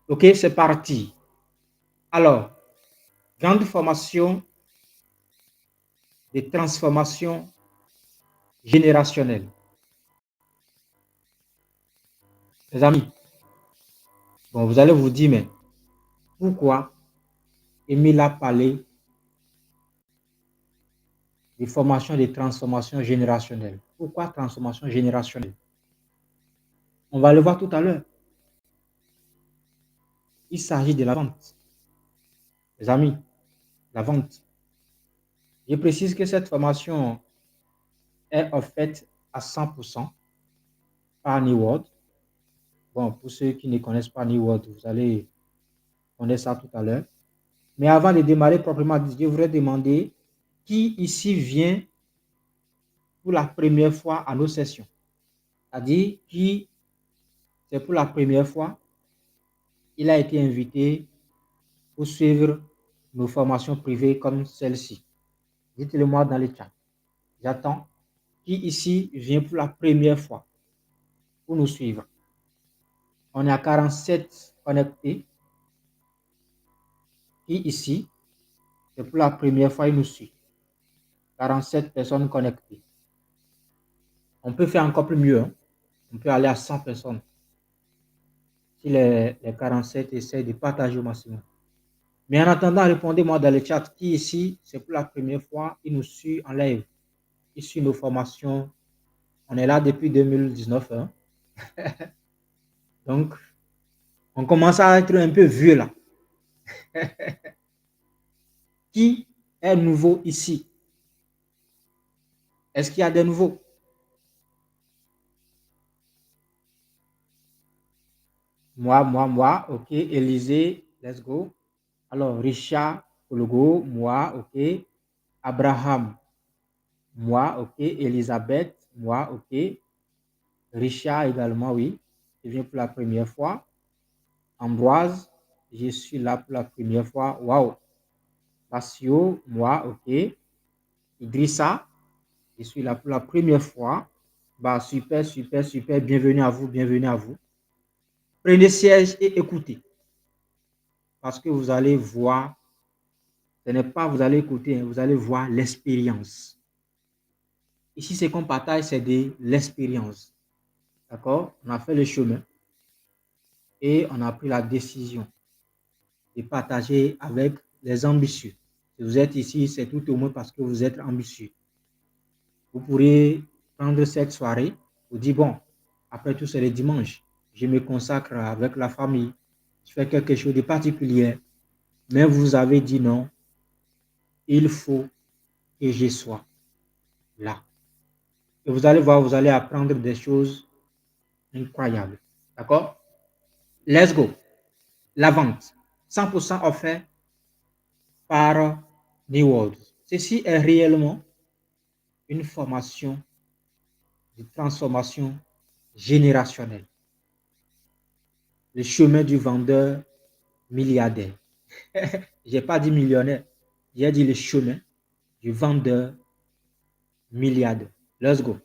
Ok, c'est parti. Alors, grande formation de transformation générationnelle. Les amis, bon, vous allez vous dire, mais pourquoi Émile a parlé de formation de transformation générationnelle? Pourquoi transformation générationnelle? On va le voir tout à l'heure. Il s'agit de la vente. Les amis, la vente. Je précise que cette formation est offerte à 100% par New World. Bon, pour ceux qui ne connaissent pas New World, vous allez connaître ça tout à l'heure. Mais avant de démarrer proprement, je voudrais demander qui ici vient pour la première fois à nos sessions. C'est-à-dire qui, c'est pour la première fois, il a été invité pour suivre nos formations privées comme celle-ci. Dites-le moi dans le chat. J'attends. Qui ici vient pour la première fois pour nous suivre? On est à 47 connectés. Qui ici, c'est pour la première fois, il nous suit. 47 personnes connectées. On peut faire encore plus mieux. Hein? On peut aller à 100 personnes. Si les 47 essaient de partager au maximum. Mais en attendant, répondez-moi dans le chat qui ici, c'est pour la première fois, il nous suit en live. Il suit nos formations. On est là depuis 2019. Hein? Donc, on commence à être un peu vieux là. Qui est nouveau ici? Est-ce qu'il y a des nouveaux? Moi. Ok. Élisée, let's go. Alors, Richard, logo, moi, ok. Abraham, moi, ok. Elisabeth, moi, ok. Richard également, oui. Je viens pour la première fois. Ambroise, je suis là pour la première fois. Waouh. Passio, moi, ok. Idrissa, je suis là pour la première fois. Bah, super. Bienvenue à vous, bienvenue à vous. Prenez siège et écoutez. Parce que vous allez voir, ce n'est pas vous allez écouter, vous allez voir l'expérience. Ici, ce qu'on partage, c'est de l'expérience. D'accord? On a fait le chemin et on a pris la décision de partager avec les ambitieux. Si vous êtes ici, c'est tout au moins parce que vous êtes ambitieux. Vous pourrez prendre cette soirée pour dire, bon, après tout, c'est le dimanche. Je me consacre avec la famille. Je fais quelque chose de particulier. Mais vous avez dit non, il faut que je sois là. Et vous allez voir, vous allez apprendre des choses incroyables. D'accord? Let's go. La vente. 100% offert par New World. Ceci est réellement une formation de transformation générationnelle. Le chemin du vendeur milliardaire. Je n'ai pas dit millionnaire, j'ai dit le chemin du vendeur milliardaire. Let's go.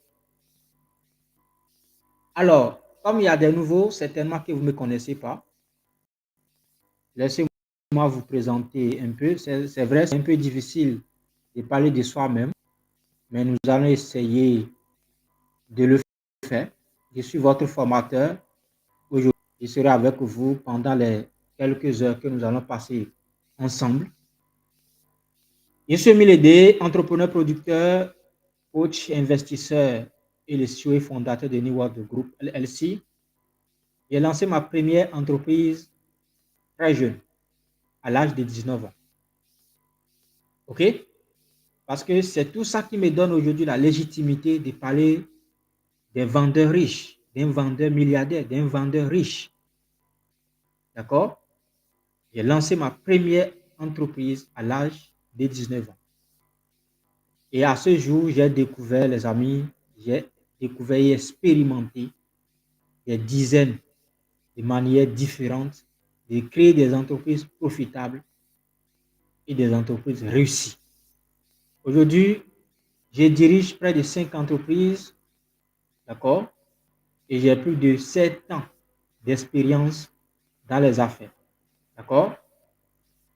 Alors, comme il y a des nouveaux, certainement que vous ne me connaissez pas, laissez-moi vous présenter un peu. C'est vrai, c'est un peu difficile de parler de soi-même, mais nous allons essayer de le faire. Je suis votre formateur. Aujourd'hui, je serai avec vous pendant les quelques heures que nous allons passer ensemble. Je suis Milédé, entrepreneur, producteur, coach, investisseur et le CEO et fondateur de New World Group LLC. J'ai lancé ma première entreprise très jeune, à l'âge de 19 ans. OK? Parce que c'est tout ça qui me donne aujourd'hui la légitimité de parler des vendeurs riches, d'un vendeur milliardaire, d'un vendeur riche. D'accord? J'ai lancé ma première entreprise à l'âge de 19 ans. Et à ce jour, j'ai découvert, les amis, j'ai découvert et expérimenté des dizaines de manières différentes de créer des entreprises profitables et des entreprises réussies. Aujourd'hui, je dirige près de 5 entreprises, d'accord? Et j'ai plus de 7 ans d'expérience dans les affaires. D'accord?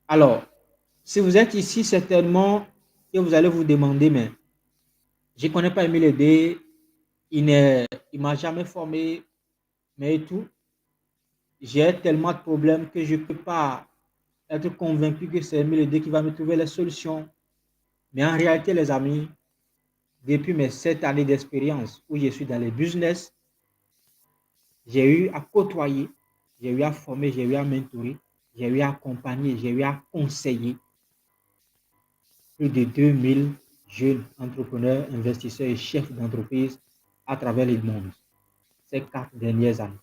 Alors, si vous êtes ici, certainement que vous allez vous demander, mais je ne connais pas Émile Edé, il ne m'a jamais formé, mais et tout. J'ai tellement de problèmes que je ne peux pas être convaincu que c'est Émile Edé qui va me trouver les solutions. Mais en réalité, les amis, depuis mes 7 années d'expérience où je suis dans les business, j'ai eu à côtoyer, j'ai eu à former, j'ai eu à mentorer, j'ai eu à accompagner, j'ai eu à conseiller plus de 2000 jeunes entrepreneurs, investisseurs et chefs d'entreprise à travers le monde ces 4 dernières années.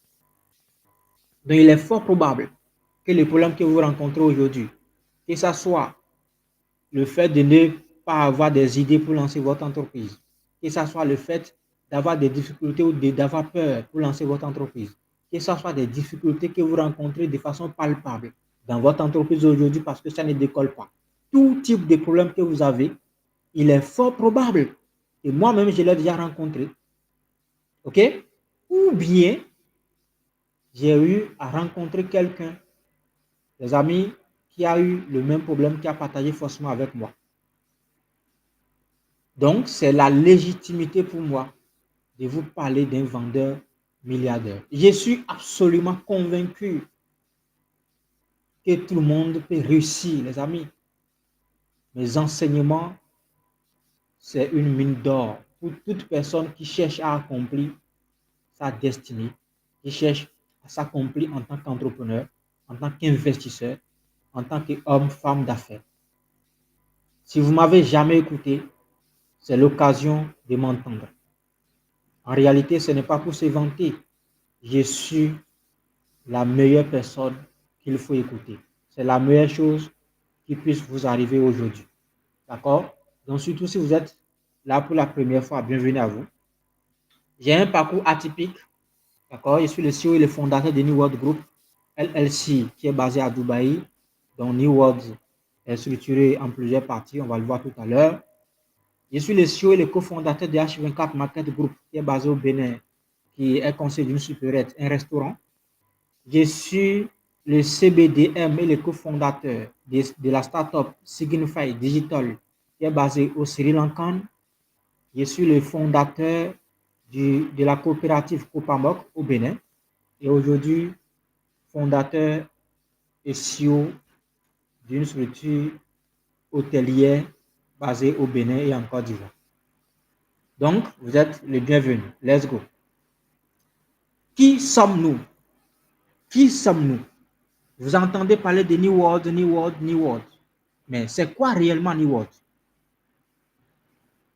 Donc, il est fort probable que les problèmes que vous rencontrez aujourd'hui, que ce soit le fait de ne pas avoir des idées pour lancer votre entreprise, que ce soit le fait d'avoir des difficultés ou d'avoir peur pour lancer votre entreprise, que ce soit des difficultés que vous rencontrez de façon palpable dans votre entreprise aujourd'hui parce que ça ne décolle pas. Tout type de problème que vous avez, il est fort probable, et moi-même je l'ai déjà rencontré, ok? Ou bien j'ai eu à rencontrer quelqu'un, des amis, qui a eu le même problème, qui a partagé forcément avec moi. Donc, c'est la légitimité pour moi de vous parler d'un vendeur milliardaire. Je suis absolument convaincu que tout le monde peut réussir, les amis. Mes enseignements, c'est une mine d'or pour toute personne qui cherche à accomplir sa destinée, qui cherche à s'accomplir en tant qu'entrepreneur, en tant qu'investisseur, en tant qu'homme, femme d'affaires. Si vous m'avez jamais écouté, c'est l'occasion de m'entendre. En réalité, ce n'est pas pour se vanter. Je suis la meilleure personne qu'il faut écouter. C'est la meilleure chose qui puisse vous arriver aujourd'hui. D'accord? Donc, surtout si vous êtes là pour la première fois, bienvenue à vous. J'ai un parcours atypique. D'accord? Je suis le CEO et le fondateur de New World Group LLC qui est basé à Dubaï. Donc, New World est structuré en plusieurs parties. On va le voir tout à l'heure. Je suis le CEO et le cofondateur de H24 Market Group qui est basé au Bénin, qui est conseiller d'une supérette, un restaurant. Je suis le CBDM et le cofondateur de la startup Signify Digital qui est basée au Sri Lanka. Je suis le fondateur de la coopérative Copamok au Bénin et aujourd'hui fondateur et CEO d'une structure hôtelière basée au Bénin et en Côte d'Ivoire. Donc, vous êtes les bienvenus. Let's go. Qui sommes-nous? Qui sommes-nous? Vous entendez parler de New World, New World, New World. Mais c'est quoi réellement New World?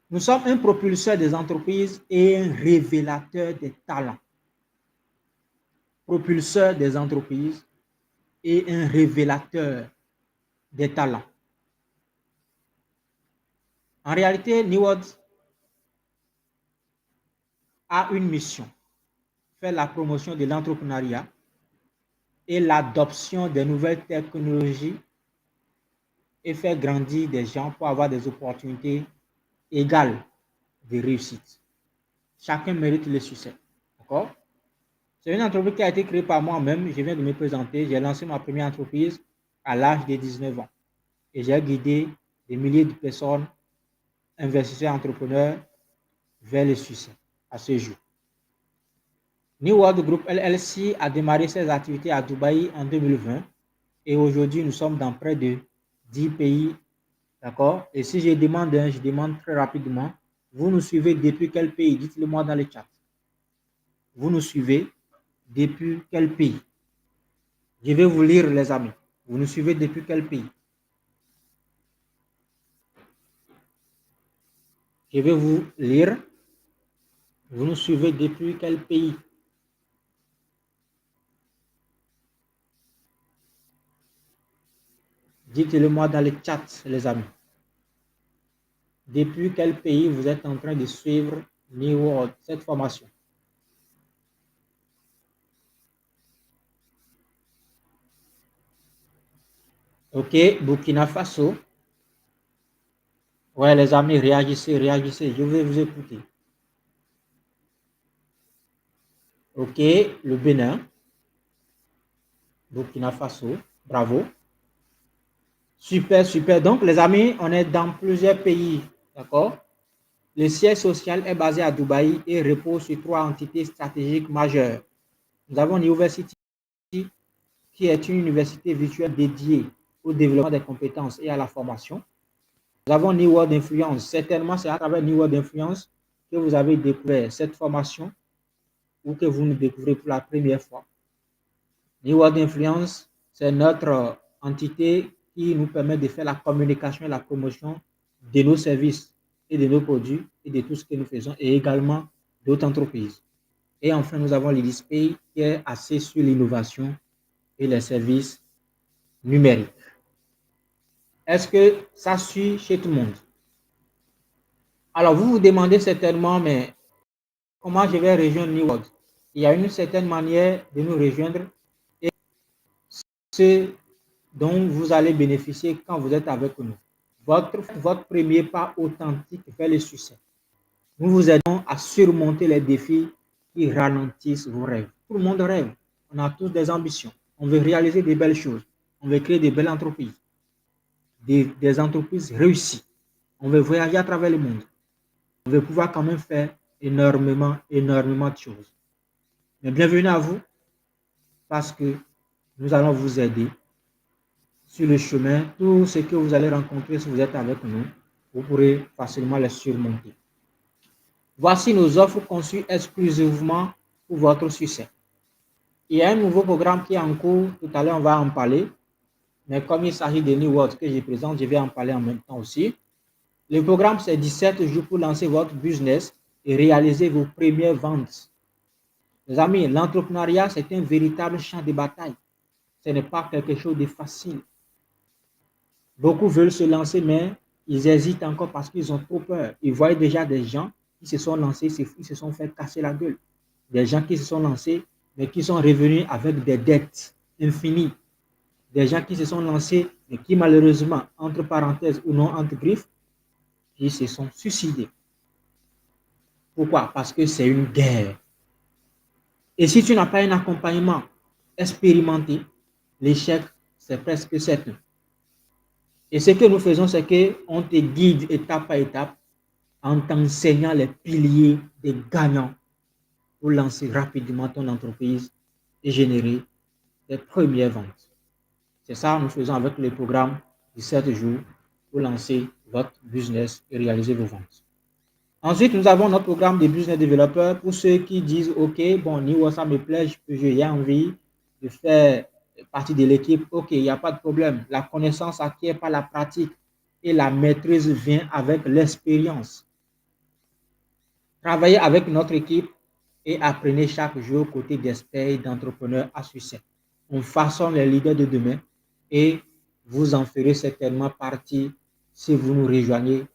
Nous sommes un propulseur des entreprises et un révélateur des talents. Propulseur des entreprises et un révélateur des talents. En réalité, New World a une mission, faire la promotion de l'entrepreneuriat et l'adoption des nouvelles technologies et faire grandir des gens pour avoir des opportunités égales de réussite. Chacun mérite le succès. D'accord? C'est une entreprise qui a été créée par moi-même. Je viens de me présenter. J'ai lancé ma première entreprise à l'âge de 19 ans. Et j'ai guidé des milliers de personnes, investisseurs, entrepreneurs, vers le succès à ce jour. New World Group LLC a démarré ses activités à Dubaï en 2020 et aujourd'hui nous sommes dans près de 10 pays. D'accord? Et si je demande très rapidement, vous nous suivez depuis quel pays? Dites-le moi dans le chat. Vous nous suivez depuis quel pays? Je vais vous lire, les amis. Vous nous suivez depuis quel pays? Je vais vous lire. Vous nous suivez depuis quel pays? Dites-le moi dans le chat, les amis. Depuis quel pays vous êtes en train de suivre New World, cette formation? Ok, Burkina Faso. Ouais, les amis, réagissez, réagissez. Je vais vous écouter. Ok, le Bénin. Burkina Faso. Bravo. Super, super. Donc, les amis, on est dans plusieurs pays. D'accord? Le siège social est basé à Dubaï et repose sur 3 entités stratégiques majeures. Nous avons University, qui est une université virtuelle dédiée au développement des compétences et à la formation. Nous avons New World Influence. Certainement, c'est à travers New World Influence que vous avez découvert cette formation ou que vous nous découvrez pour la première fois. New World Influence, c'est notre entité qui nous permet de faire la communication et la promotion de nos services et de nos produits et de tout ce que nous faisons et également d'autres entreprises. Et enfin, nous avons l'IDISPay qui est axé sur l'innovation et les services numériques. Est-ce que ça suit chez tout le monde? Alors, vous vous demandez certainement, mais comment je vais rejoindre New World? Il y a une certaine manière de nous rejoindre et ce dont vous allez bénéficier quand vous êtes avec nous. Votre premier pas authentique vers le succès. Nous vous aidons à surmonter les défis qui ralentissent vos rêves. Tout le monde rêve. On a tous des ambitions. On veut réaliser des belles choses. On veut créer des belles entreprises. Des entreprises réussies. On veut voyager à travers le monde. On veut pouvoir quand même faire énormément de choses. Mais bienvenue à vous parce que nous allons vous aider sur le chemin. Tout ce que vous allez rencontrer si vous êtes avec nous, vous pourrez facilement les surmonter. Voici nos offres conçues exclusivement pour votre succès. Il y a un nouveau programme qui est en cours. Tout à l'heure, on va en parler. Mais comme il s'agit de New World que je présente, je vais en parler en même temps aussi. Le programme, c'est 17 jours pour lancer votre business et réaliser vos premières ventes. Les amis, l'entrepreneuriat, c'est un véritable champ de bataille. Ce n'est pas quelque chose de facile. Beaucoup veulent se lancer, mais ils hésitent encore parce qu'ils ont trop peur. Ils voient déjà des gens qui se sont lancés, ils se sont fait casser la gueule. Des gens qui se sont lancés, mais qui sont revenus avec des dettes infinies. Des gens qui se sont lancés, mais qui malheureusement, entre parenthèses ou non, entre griffes, ils se sont suicidés. Pourquoi? Parce que c'est une guerre. Et si tu n'as pas un accompagnement expérimenté, l'échec, c'est presque certain. Et ce que nous faisons, c'est qu'on te guide étape par étape en t'enseignant les piliers des gagnants pour lancer rapidement ton entreprise et générer les premières ventes. C'est ça que nous faisons avec le programme de 7 jours pour lancer votre business et réaliser vos ventes. Ensuite, nous avons notre programme de business développeur pour ceux qui disent, OK, bon, New ça me plaît, j'ai envie de faire partie de l'équipe. OK, il n'y a pas de problème. La connaissance acquiert par la pratique et la maîtrise vient avec l'expérience. Travaillez avec notre équipe et apprenez chaque jour aux côtés d'experts et d'entrepreneurs à succès. On façonne les leaders de demain et vous en ferez certainement partie si vous nous rejoignez.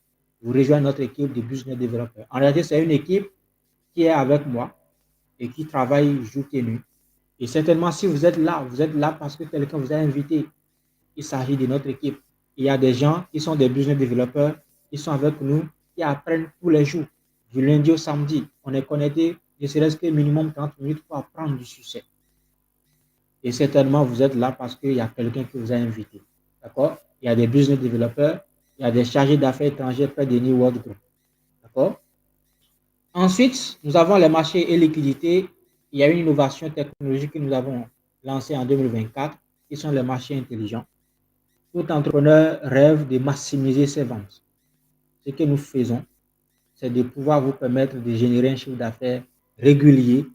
Vous rejoignez notre équipe de business développeurs. En réalité, c'est une équipe qui est avec moi et qui travaille jour et nuit. Et certainement, si vous êtes là parce que quelqu'un vous a invité. Il s'agit de notre équipe. Il y a des gens qui sont des business développeurs, qui sont avec nous, qui apprennent tous les jours, du lundi au samedi. On est connecté, ne serait-ce que minimum 30 minutes pour apprendre du succès. Et certainement, vous êtes là parce qu'il y a quelqu'un qui vous a invité. D'accord? Il y a des business développeurs, il y a des chargés d'affaires étrangers près de New World Group. D'accord? Ensuite, nous avons les marchés et liquidités. Il y a une innovation technologique que nous avons lancée en 2024, qui sont les marchés intelligents. Tout entrepreneur rêve de maximiser ses ventes. Ce que nous faisons, c'est de pouvoir vous permettre de générer un chiffre d'affaires régulier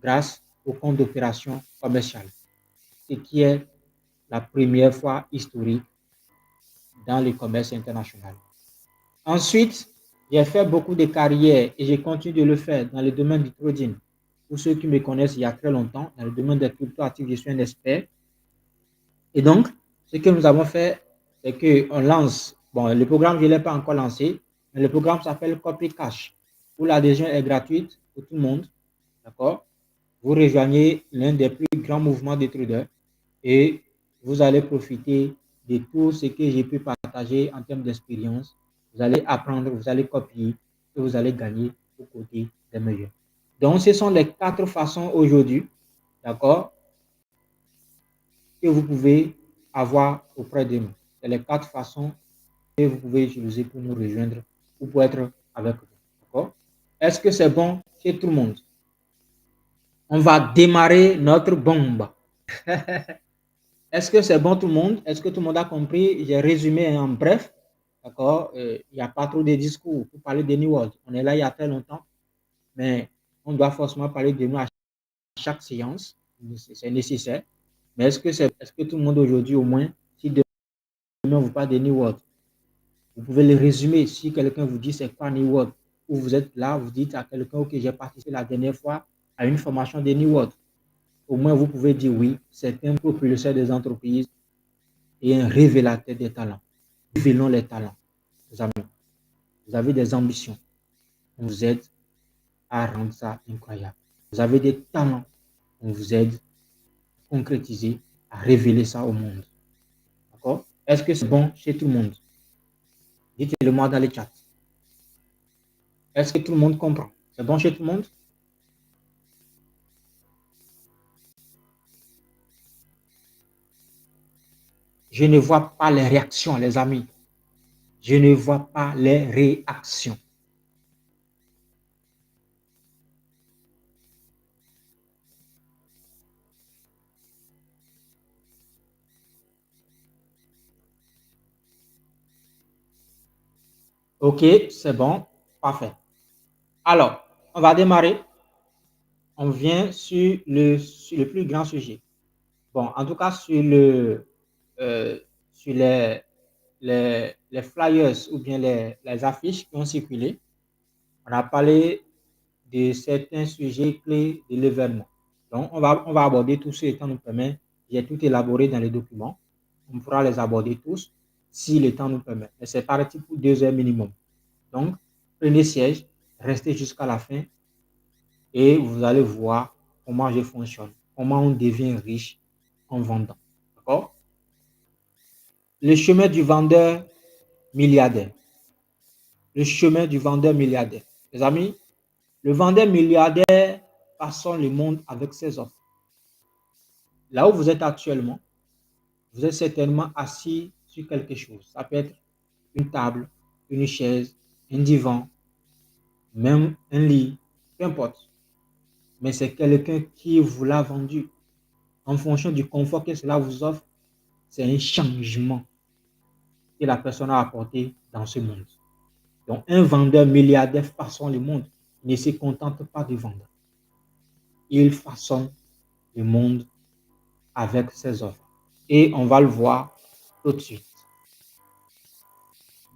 grâce au compte d'opération commercial, ce qui est la première fois historique dans le commerce international. Ensuite, j'ai fait beaucoup de carrières et je continue de le faire dans le domaine du trading. Pour ceux qui me connaissent il y a très longtemps, dans le domaine des crypto-actifs, je suis un expert. Et donc, ce que nous avons fait, c'est qu'on lance, bon, le programme, je ne l'ai pas encore lancé, mais le programme s'appelle Copy Cash, où l'adhésion est gratuite pour tout le monde. D'accord? Vous rejoignez l'un des plus grands mouvements de traders et vous allez profiter de tout ce que j'ai pu partager en termes d'expérience. Vous allez apprendre, vous allez copier et vous allez gagner aux côtés des meilleurs. Donc, ce sont les 4 façons aujourd'hui, d'accord, que vous pouvez avoir auprès de nous. C'est les 4 façons que vous pouvez utiliser pour nous rejoindre ou pour être avec vous. D'accord? Est-ce que c'est bon chez tout le monde? On va démarrer notre bombe. Est-ce que c'est bon tout le monde? Est-ce que tout le monde a compris? J'ai résumé en bref. D'accord? Il n'y a pas trop de discours pour parler de New World. On est là il y a très longtemps, mais on doit forcément parler de nous à chaque séance. C'est nécessaire. Mais est-ce que tout le monde aujourd'hui, au moins, si demain on vous parle de New World, vous pouvez le résumer. Si quelqu'un vous dit c'est quoi New World, ou vous êtes là, vous dites à quelqu'un, ok, j'ai participé la dernière fois à une formation de New World. Au moins, vous pouvez dire oui, c'est un propulseur des entreprises et un révélateur des talents. Révélons les talents, les amis. Vous avez des ambitions. On vous aide à rendre ça incroyable. Vous avez des talents. On vous aide à concrétiser, à révéler ça au monde. D'accord? Est-ce que c'est bon chez tout le monde? Dites-le moi dans les chats. Est-ce que tout le monde comprend? C'est bon chez tout le monde? Je ne vois pas les réactions, les amis. Je ne vois pas les réactions. Ok, c'est bon. Parfait. Alors, on va démarrer. On vient sur le plus grand sujet. Bon, en tout cas, sur les flyers ou bien les affiches qui ont circulé, on a parlé de certains sujets clés de l'événement. Donc, on va aborder tout ce temps nous permet. J'ai tout élaboré dans les documents. On pourra les aborder tous si le temps nous permet. Mais c'est parti pour 2 heures minimum. Donc, prenez siège, restez jusqu'à la fin et vous allez voir comment je fonctionne, comment on devient riche en vendant. D'accord? Le chemin du vendeur milliardaire. Le chemin du vendeur milliardaire. Les amis, le vendeur milliardaire façonne le monde avec ses offres. Là où vous êtes actuellement, vous êtes certainement assis sur quelque chose. Ça peut être une table, une chaise, un divan, même un lit, peu importe. Mais c'est quelqu'un qui vous l'a vendu. En fonction du confort que cela vous offre, c'est un changement que la personne a apporté dans ce monde. Donc, un vendeur milliardaire façonne le monde, ne se contente pas de vendre. Il façonne le monde avec ses offres. Et on va le voir tout de suite.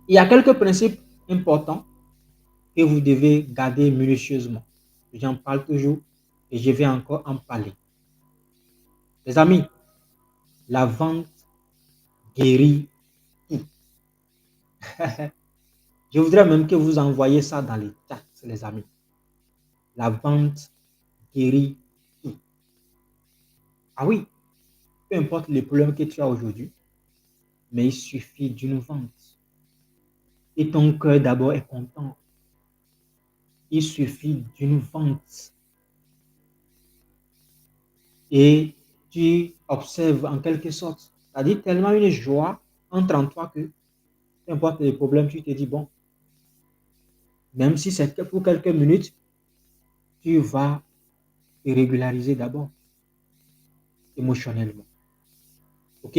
Il y a quelques principes importants que vous devez garder minutieusement. J'en parle toujours et je vais encore en parler. Les amis, la vente guérit tout. Je voudrais même que vous envoyiez ça dans les chats, les amis. La vente guérit tout. Ah oui, peu importe les problèmes que tu as aujourd'hui, mais il suffit d'une vente. Et ton cœur d'abord est content. Il suffit d'une vente. Et tu observes en quelque sorte, c'est-à-dire tellement une joie entre en toi que, peu importe les problèmes, tu te dis, bon, même si c'est pour quelques minutes, tu vas te régulariser d'abord émotionnellement. OK?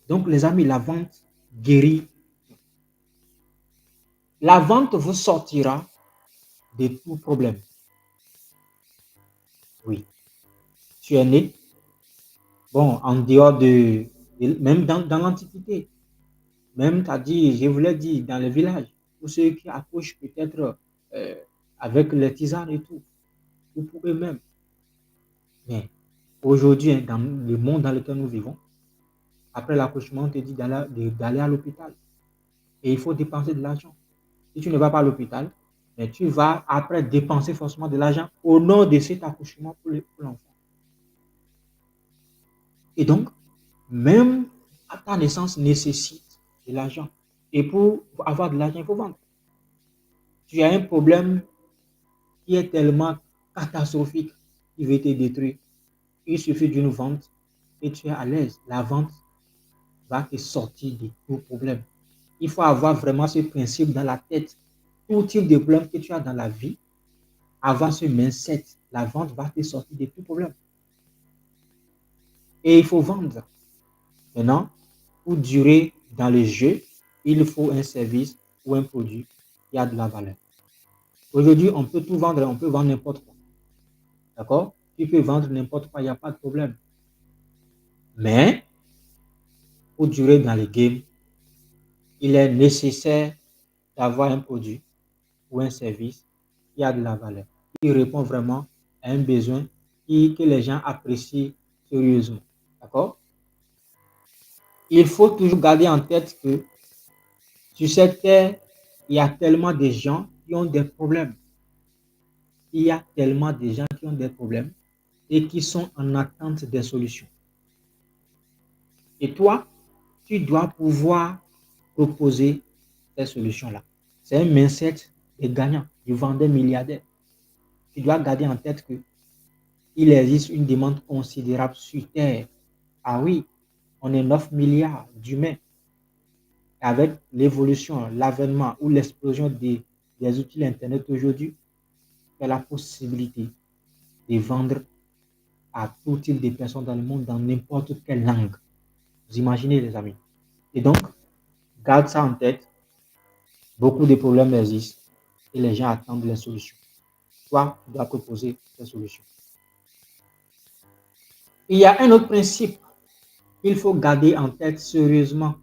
Donc, les amis, la vente guérit. La vente vous sortira de tout problème. Oui. Tu es né, bon, en dehors même dans l'Antiquité, même, tu as dit, je vous l'ai dit, dans les villages, pour ceux qui accouchent peut-être euh, avec les tisanes et tout, ou pour eux-mêmes. Mais aujourd'hui, hein, dans le monde dans lequel nous vivons, après l'accouchement, on te dit d'aller à l'hôpital. Et il faut dépenser de l'argent. Si tu ne vas pas à l'hôpital, mais tu vas après dépenser forcément de l'argent au nom de cet accouchement pour l'enfant. Et donc, même à ta naissance nécessite de l'argent. Et pour avoir de l'argent, il faut vendre. Tu as un problème qui est tellement catastrophique qui veut te détruire. Il suffit d'une vente et tu es à l'aise, la vente va te sortir de tout problème. Il faut avoir vraiment ce principe dans la tête. Tout type de problème que tu as dans la vie, avoir ce mindset, la vente va te sortir de tout problème. Et il faut vendre. Maintenant, pour durer dans le jeu, il faut un service ou un produit qui a de la valeur. Aujourd'hui, on peut tout vendre, on peut vendre n'importe quoi. D'accord? Tu peux vendre n'importe quoi, il n'y a pas de problème. Mais, pour durer dans le game, il est nécessaire d'avoir un produit ou un service qui a de la valeur, qui répond vraiment à un besoin que les gens apprécient sérieusement. D'accord? Il faut toujours garder en tête que sur cette terre, il y a tellement de gens qui ont des problèmes. Il y a tellement de gens qui ont des problèmes et qui sont en attente des solutions. Et toi, tu dois pouvoir proposer ces solutions-là. C'est un mindset de gagnant, du vendeur milliardaire. Tu dois garder en tête que il existe une demande considérable sur Terre. Ah oui, on est 9 milliards d'humains. Avec l'évolution, l'avènement ou l'explosion des outils Internet aujourd'hui, tu as la possibilité de vendre à tout type de personnes dans le monde, dans n'importe quelle langue. Vous imaginez, les amis. Et donc, garde ça en tête. Beaucoup de problèmes existent et les gens attendent les solutions. Toi, tu dois proposer ces solutions. Il y a un autre principe qu'il faut garder en tête sérieusement.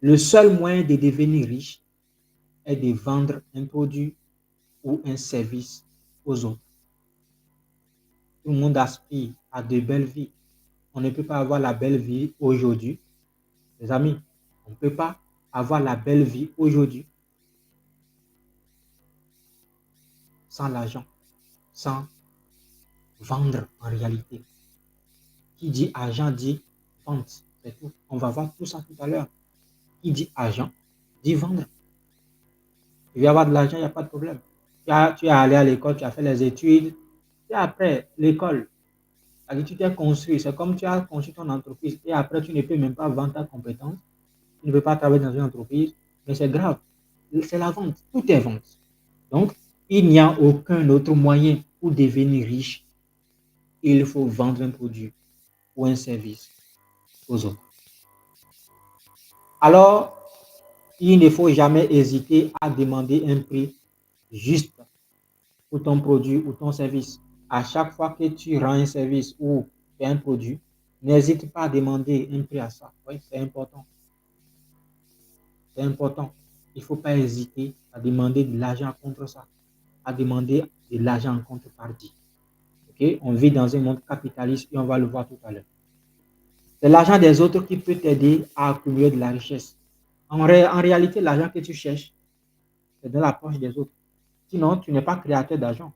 Le seul moyen de devenir riche est de vendre un produit ou un service aux autres. Tout le monde aspire à de belles vies. On ne peut pas avoir la belle vie aujourd'hui. Les amis, on ne peut pas avoir la belle vie aujourd'hui sans l'argent, sans vendre en réalité. Qui dit argent dit vente. C'est tout. On va voir tout ça tout à l'heure. Qui dit argent dit vendre. Tu veux avoir de l'argent, il n'y a pas de problème. Tu es allé à l'école, tu as fait les études. Et après l'école, tu t'es construit. C'est comme tu as construit ton entreprise. Et après, tu ne peux même pas vendre ta compétence. Tu ne peux pas travailler dans une entreprise. Mais c'est grave. C'est la vente. Tout est vente. Donc, il n'y a aucun autre moyen pour devenir riche. Il faut vendre un produit ou un service aux autres. Alors, il ne faut jamais hésiter à demander un prix juste pour ton produit ou ton service. À chaque fois que tu rends un service ou un produit, n'hésite pas à demander un prix à ça. Oui, c'est important. C'est important. Il ne faut pas hésiter à demander de l'argent contre ça, à demander de l'argent en contrepartie. Okay? On vit dans un monde capitaliste et on va le voir tout à l'heure. C'est l'argent des autres qui peut t'aider à accumuler de la richesse. En réalité, l'argent que tu cherches, c'est dans la poche des autres. Sinon, tu n'es pas créateur d'argent.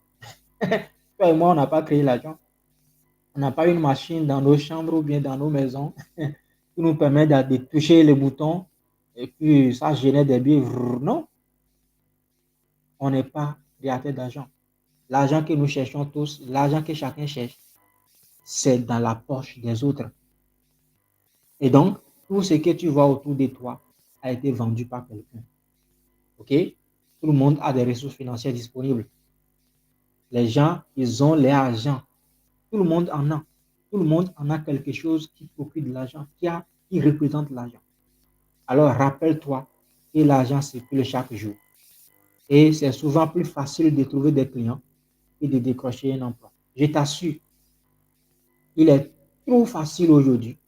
Toi et moi, on n'a pas créé l'argent. On n'a pas une machine dans nos chambres ou bien dans nos maisons qui nous permet de toucher les boutons et puis ça génère des billets. Non, on n'est pas créateur d'argent. L'argent que nous cherchons tous, l'argent que chacun cherche, c'est dans la poche des autres. Et donc, tout ce que tu vois autour de toi a été vendu par quelqu'un. OK? Tout le monde a des ressources financières disponibles. Les gens, ils ont l'argent. Tout le monde en a. Tout le monde en a quelque chose qui procure de l'argent, qui représente l'argent. Alors, rappelle-toi que l'argent circule chaque jour. Et c'est souvent plus facile de trouver des clients et de décrocher un emploi. Je t'assure, il est trop facile aujourd'hui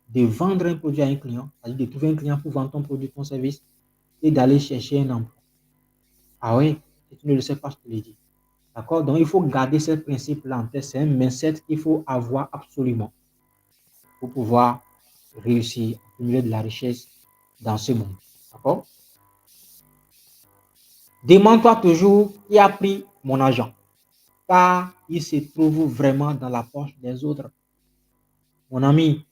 de vendre un produit à un client, c'est-à-dire de trouver un client pour vendre ton produit, ton service, et d'aller chercher un emploi. Ah oui, si tu ne le sais pas, je te le dis. D'accord? Donc, il faut garder ce principe-là en tête. C'est un mindset qu'il faut avoir absolument pour pouvoir réussir à accumuler de la richesse dans ce monde. D'accord? Demande-toi toujours qui a pris mon argent, car il se trouve vraiment dans la poche des autres. Mon ami,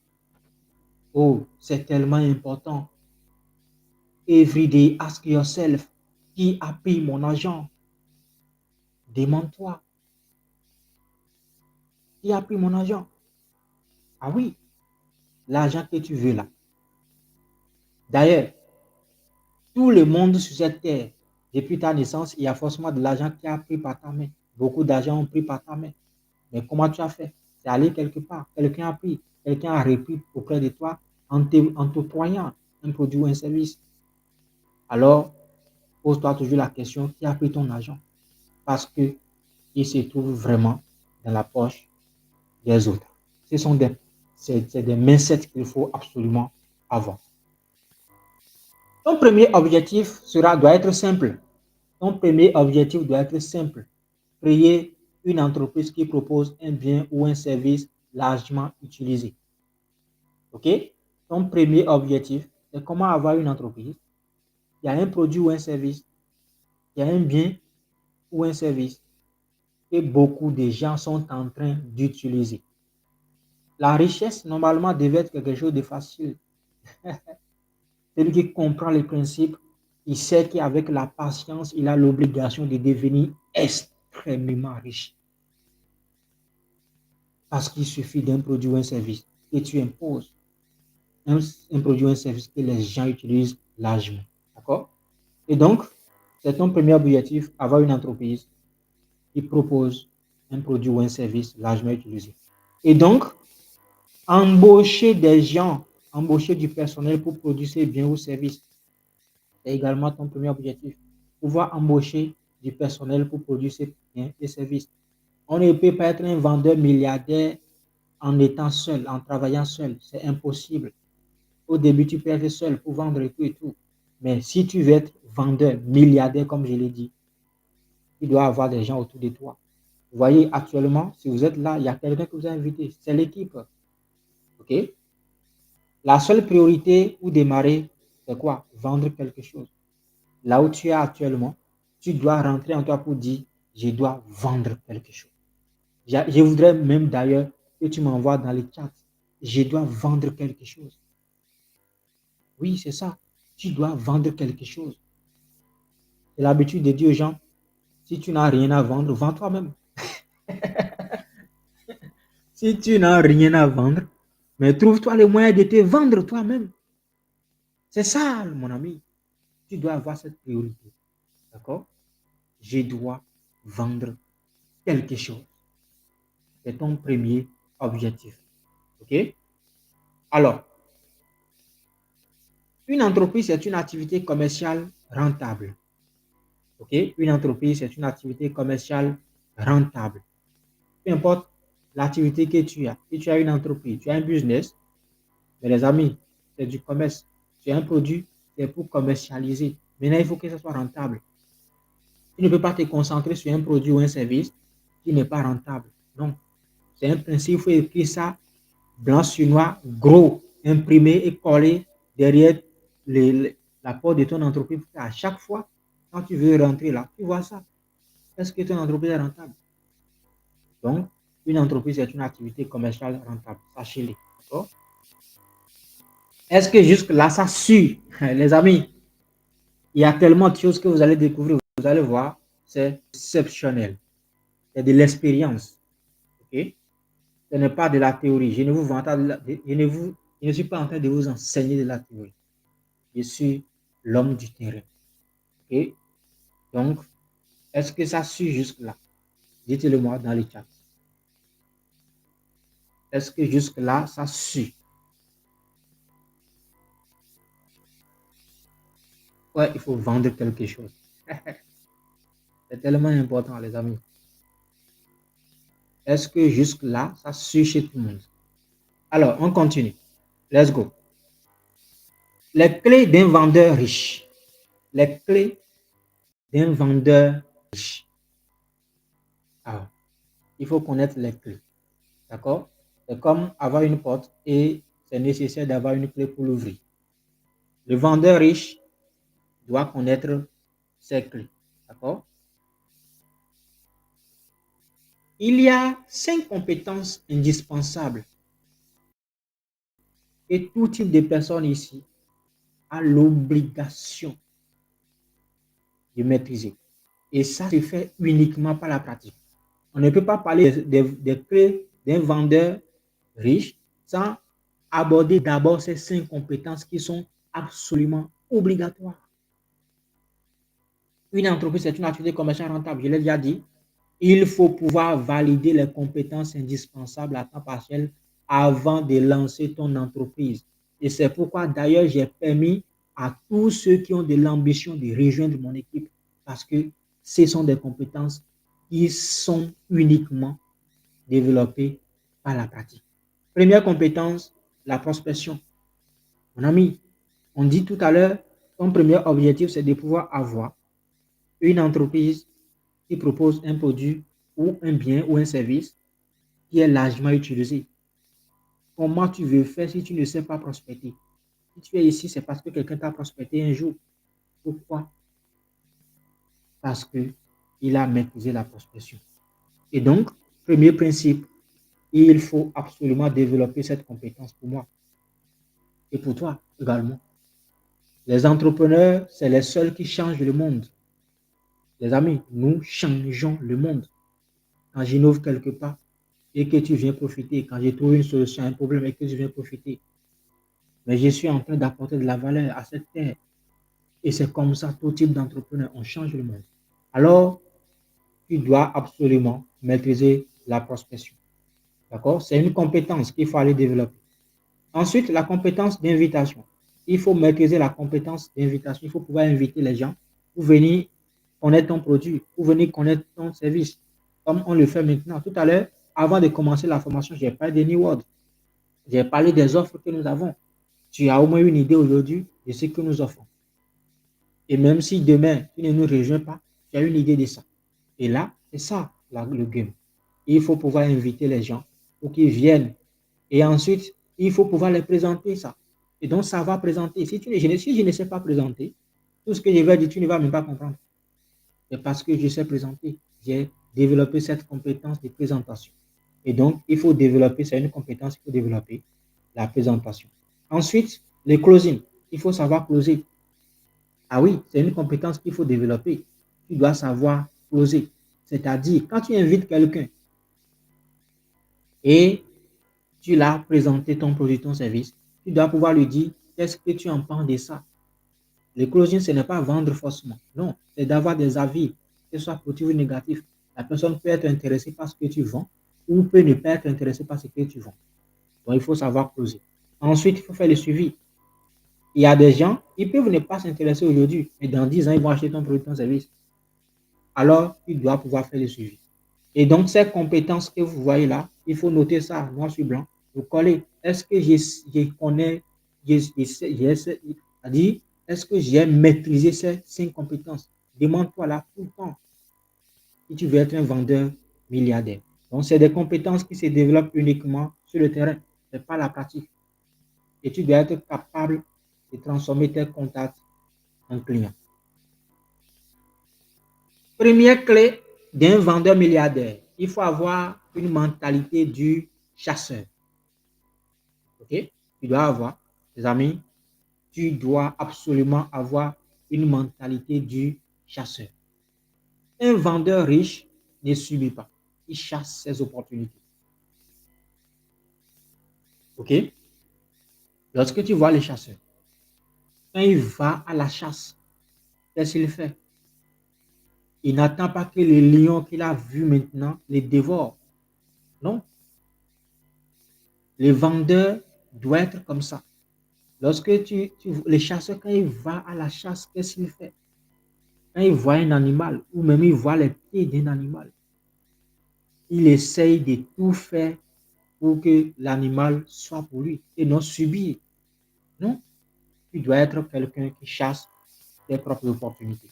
oh, c'est tellement important. Every day, ask yourself, qui a pris mon argent? Demande-toi, qui a pris mon argent? Ah oui, l'argent que tu veux là. D'ailleurs, tout le monde sur cette terre, depuis ta naissance, il y a forcément de l'argent qui a pris par ta main. Beaucoup d'argent ont pris par ta main. Mais comment tu as fait? C'est aller quelque part. Quelqu'un a pris, quelqu'un a repris auprès de toi en t'octroyant un produit ou un service. Alors, pose-toi toujours la question, qui a pris ton argent? Parce que il se trouve vraiment dans la poche des autres. C'est des mindset qu'il faut absolument avoir. Ton premier objectif doit être simple. Ton premier objectif doit être simple. Créer une entreprise qui propose un bien ou un service largement utilisé. OK? Ton premier objectif, c'est comment avoir une entreprise. Il y a un produit ou un service. Il y a un bien ou un service que beaucoup de gens sont en train d'utiliser. La richesse, normalement, devait être quelque chose de facile. Celui qui comprend les principes, il sait qu'avec la patience, il a l'obligation de devenir extrêmement riche. Parce qu'il suffit d'un produit ou un service que tu imposes. Un produit ou un service que les gens utilisent largement. D'accord? Et donc, c'est ton premier objectif, avoir une entreprise qui propose un produit ou un service largement utilisé. Et donc, embaucher des gens, embaucher du personnel pour produire ces biens ou services, c'est également ton premier objectif. Pouvoir embaucher du personnel pour produire ces biens et services. On ne peut pas être un vendeur milliardaire en étant seul, en travaillant seul. C'est impossible. Au début, tu peux être seul pour vendre et tout et tout. Mais si tu veux être vendeur milliardaire, comme je l'ai dit, tu dois avoir des gens autour de toi. Vous voyez, actuellement, si vous êtes là, il y a quelqu'un que vous a invité. C'est l'équipe. OK? La seule priorité pour démarrer, c'est quoi? Vendre quelque chose. Là où tu es actuellement, tu dois rentrer en toi pour dire, je dois vendre quelque chose. Je voudrais même d'ailleurs que tu m'envoies dans le chat, je dois vendre quelque chose. Oui, c'est ça. Tu dois vendre quelque chose. C'est l'habitude de dire aux gens, si tu n'as rien à vendre, vends toi-même. Si tu n'as rien à vendre, mais trouve-toi les moyens de te vendre toi-même. C'est ça, mon ami. Tu dois avoir cette priorité. D'accord? Je dois vendre quelque chose. C'est ton premier objectif. OK? Alors, une entreprise, c'est une activité commerciale rentable. OK? Une entreprise, c'est une activité commerciale rentable. Peu importe l'activité que tu as. Si tu as une entreprise, tu as un business, mais les amis, c'est du commerce. Tu as un produit, c'est pour commercialiser. Maintenant, il faut que ce soit rentable. Tu ne peux pas te concentrer sur un produit ou un service qui n'est pas rentable. Non. C'est un principe, il faut écrire ça blanc sur noir, gros, imprimé et collé derrière la porte de ton entreprise. À chaque fois, quand tu veux rentrer là, tu vois ça. Est-ce que ton entreprise est rentable? Donc, une entreprise est une activité commerciale rentable. Sachez-le. Est-ce que jusque-là, ça suit? Les amis, il y a tellement de choses que vous allez découvrir. Vous allez voir, c'est exceptionnel. C'est de l'expérience. Okay? Ce n'est pas de la théorie. Je ne suis pas en train de vous enseigner de la théorie. Je suis l'homme du terrain. Okay? Donc, est-ce que ça suit jusque-là? Dites-le moi dans le chat. Est-ce que jusque-là, ça suit? Ouais, il faut vendre quelque chose. C'est tellement important, les amis. Est-ce que jusque-là, ça suit chez tout le monde? Alors, on continue. Let's go. Les clés d'un vendeur riche. Les clés d'un vendeur riche. Alors, il faut connaître les clés. D'accord? C'est comme avoir une porte et c'est nécessaire d'avoir une clé pour l'ouvrir. Le vendeur riche doit connaître ses clés. D'accord? Il y a 5 compétences indispensables et tout type de personne ici a l'obligation de maîtriser. Et ça se fait uniquement par la pratique. On ne peut pas parler des clés d'un vendeur riche sans aborder d'abord ces 5 compétences qui sont absolument obligatoires. Une entreprise, c'est une activité commerciale rentable, je l'ai déjà dit. Il faut pouvoir valider les compétences indispensables à temps partiel avant de lancer ton entreprise. Et c'est pourquoi d'ailleurs j'ai permis à tous ceux qui ont de l'ambition de rejoindre mon équipe parce que ce sont des compétences qui sont uniquement développées par la pratique. Première compétence, la prospection. Mon ami, on dit tout à l'heure, ton premier objectif, c'est de pouvoir avoir une entreprise qui propose un produit ou un bien ou un service qui est largement utilisé. Comment tu veux faire si tu ne sais pas prospecter? Si tu es ici, c'est parce que quelqu'un t'a prospecté un jour. Pourquoi? Parce qu'il a maîtrisé la prospection. Et donc, premier principe, il faut absolument développer cette compétence pour moi et pour toi également. Les entrepreneurs, c'est les seuls qui changent le monde. Les amis, nous changeons le monde. Quand j'innove quelque part et que tu viens profiter, quand j'ai trouvé une solution à un problème et que tu viens profiter, mais je suis en train d'apporter de la valeur à cette terre. Et c'est comme ça, tout type d'entrepreneur, on change le monde. Alors, tu dois absolument maîtriser la prospection. D'accord? C'est une compétence qu'il faut aller développer. Ensuite, la compétence d'invitation. Il faut maîtriser la compétence d'invitation. Il faut pouvoir inviter les gens pour venir connaître ton produit, pour venir connaître ton service, comme on le fait maintenant. Tout à l'heure, avant de commencer la formation, j'ai parlé des New World. J'ai parlé des offres que nous avons. Tu as au moins une idée aujourd'hui de ce que nous offrons. Et même si demain, tu ne nous rejoins pas, tu as une idée de ça. Et là, c'est ça le game. Il faut pouvoir inviter les gens pour qu'ils viennent. Et ensuite, il faut pouvoir les présenter ça. Et donc, ça va présenter. Si je ne sais pas présenter, tout ce que je vais dire, tu ne vas même pas comprendre. C'est parce que je sais présenter. J'ai développé cette compétence de présentation. Et donc, il faut développer, c'est une compétence qu'il faut développer, la présentation. Ensuite, le closing. Il faut savoir closer. Ah oui, c'est une compétence qu'il faut développer. Tu dois savoir closer. C'est-à-dire, quand tu invites quelqu'un et tu l'as présenté ton produit, ton service, tu dois pouvoir lui dire qu'est-ce que tu en penses de ça. Le closing, ce n'est pas vendre forcément. Non, c'est d'avoir des avis, que ce soit positif ou négatif. La personne peut être intéressée par ce que tu vends ou peut ne pas être intéressée par ce que tu vends. Donc, il faut savoir closer. Ensuite, il faut faire le suivi. Il y a des gens, ils peuvent ne pas s'intéresser aujourd'hui, mais dans 10 ans, ils vont acheter ton produit, ton service. Alors, tu dois pouvoir faire le suivi. Et donc, ces compétences que vous voyez là, il faut noter ça, noir sur blanc, vous collez. Est-ce que je connais, c'est-à-dire, est-ce que j'ai maîtrisé ces 5 compétences? Demande-toi là tout le temps si tu veux être un vendeur milliardaire. Donc, c'est des compétences qui se développent uniquement sur le terrain, ce n'est pas la pratique. Et tu dois être capable de transformer tes contacts en clients. Première clé d'un vendeur milliardaire, il faut avoir une mentalité du chasseur. Ok? Tu dois avoir, les amis, tu dois absolument avoir une mentalité du chasseur. Un vendeur riche ne subit pas, il chasse ses opportunités. Ok? Lorsque tu vois les chasseurs, quand il va à la chasse, qu'est-ce qu'il fait? Il n'attend pas que les lions qu'il a vus maintenant les dévorent. Non. Le vendeur doit être comme ça. Lorsque les chasseurs, quand ils vont à la chasse, qu'est-ce qu'ils font? Quand ils voient un animal, ou même ils voient les pieds d'un animal, il essaye de tout faire pour que l'animal soit pour lui et non subir. Non, tu dois être quelqu'un qui chasse tes propres opportunités.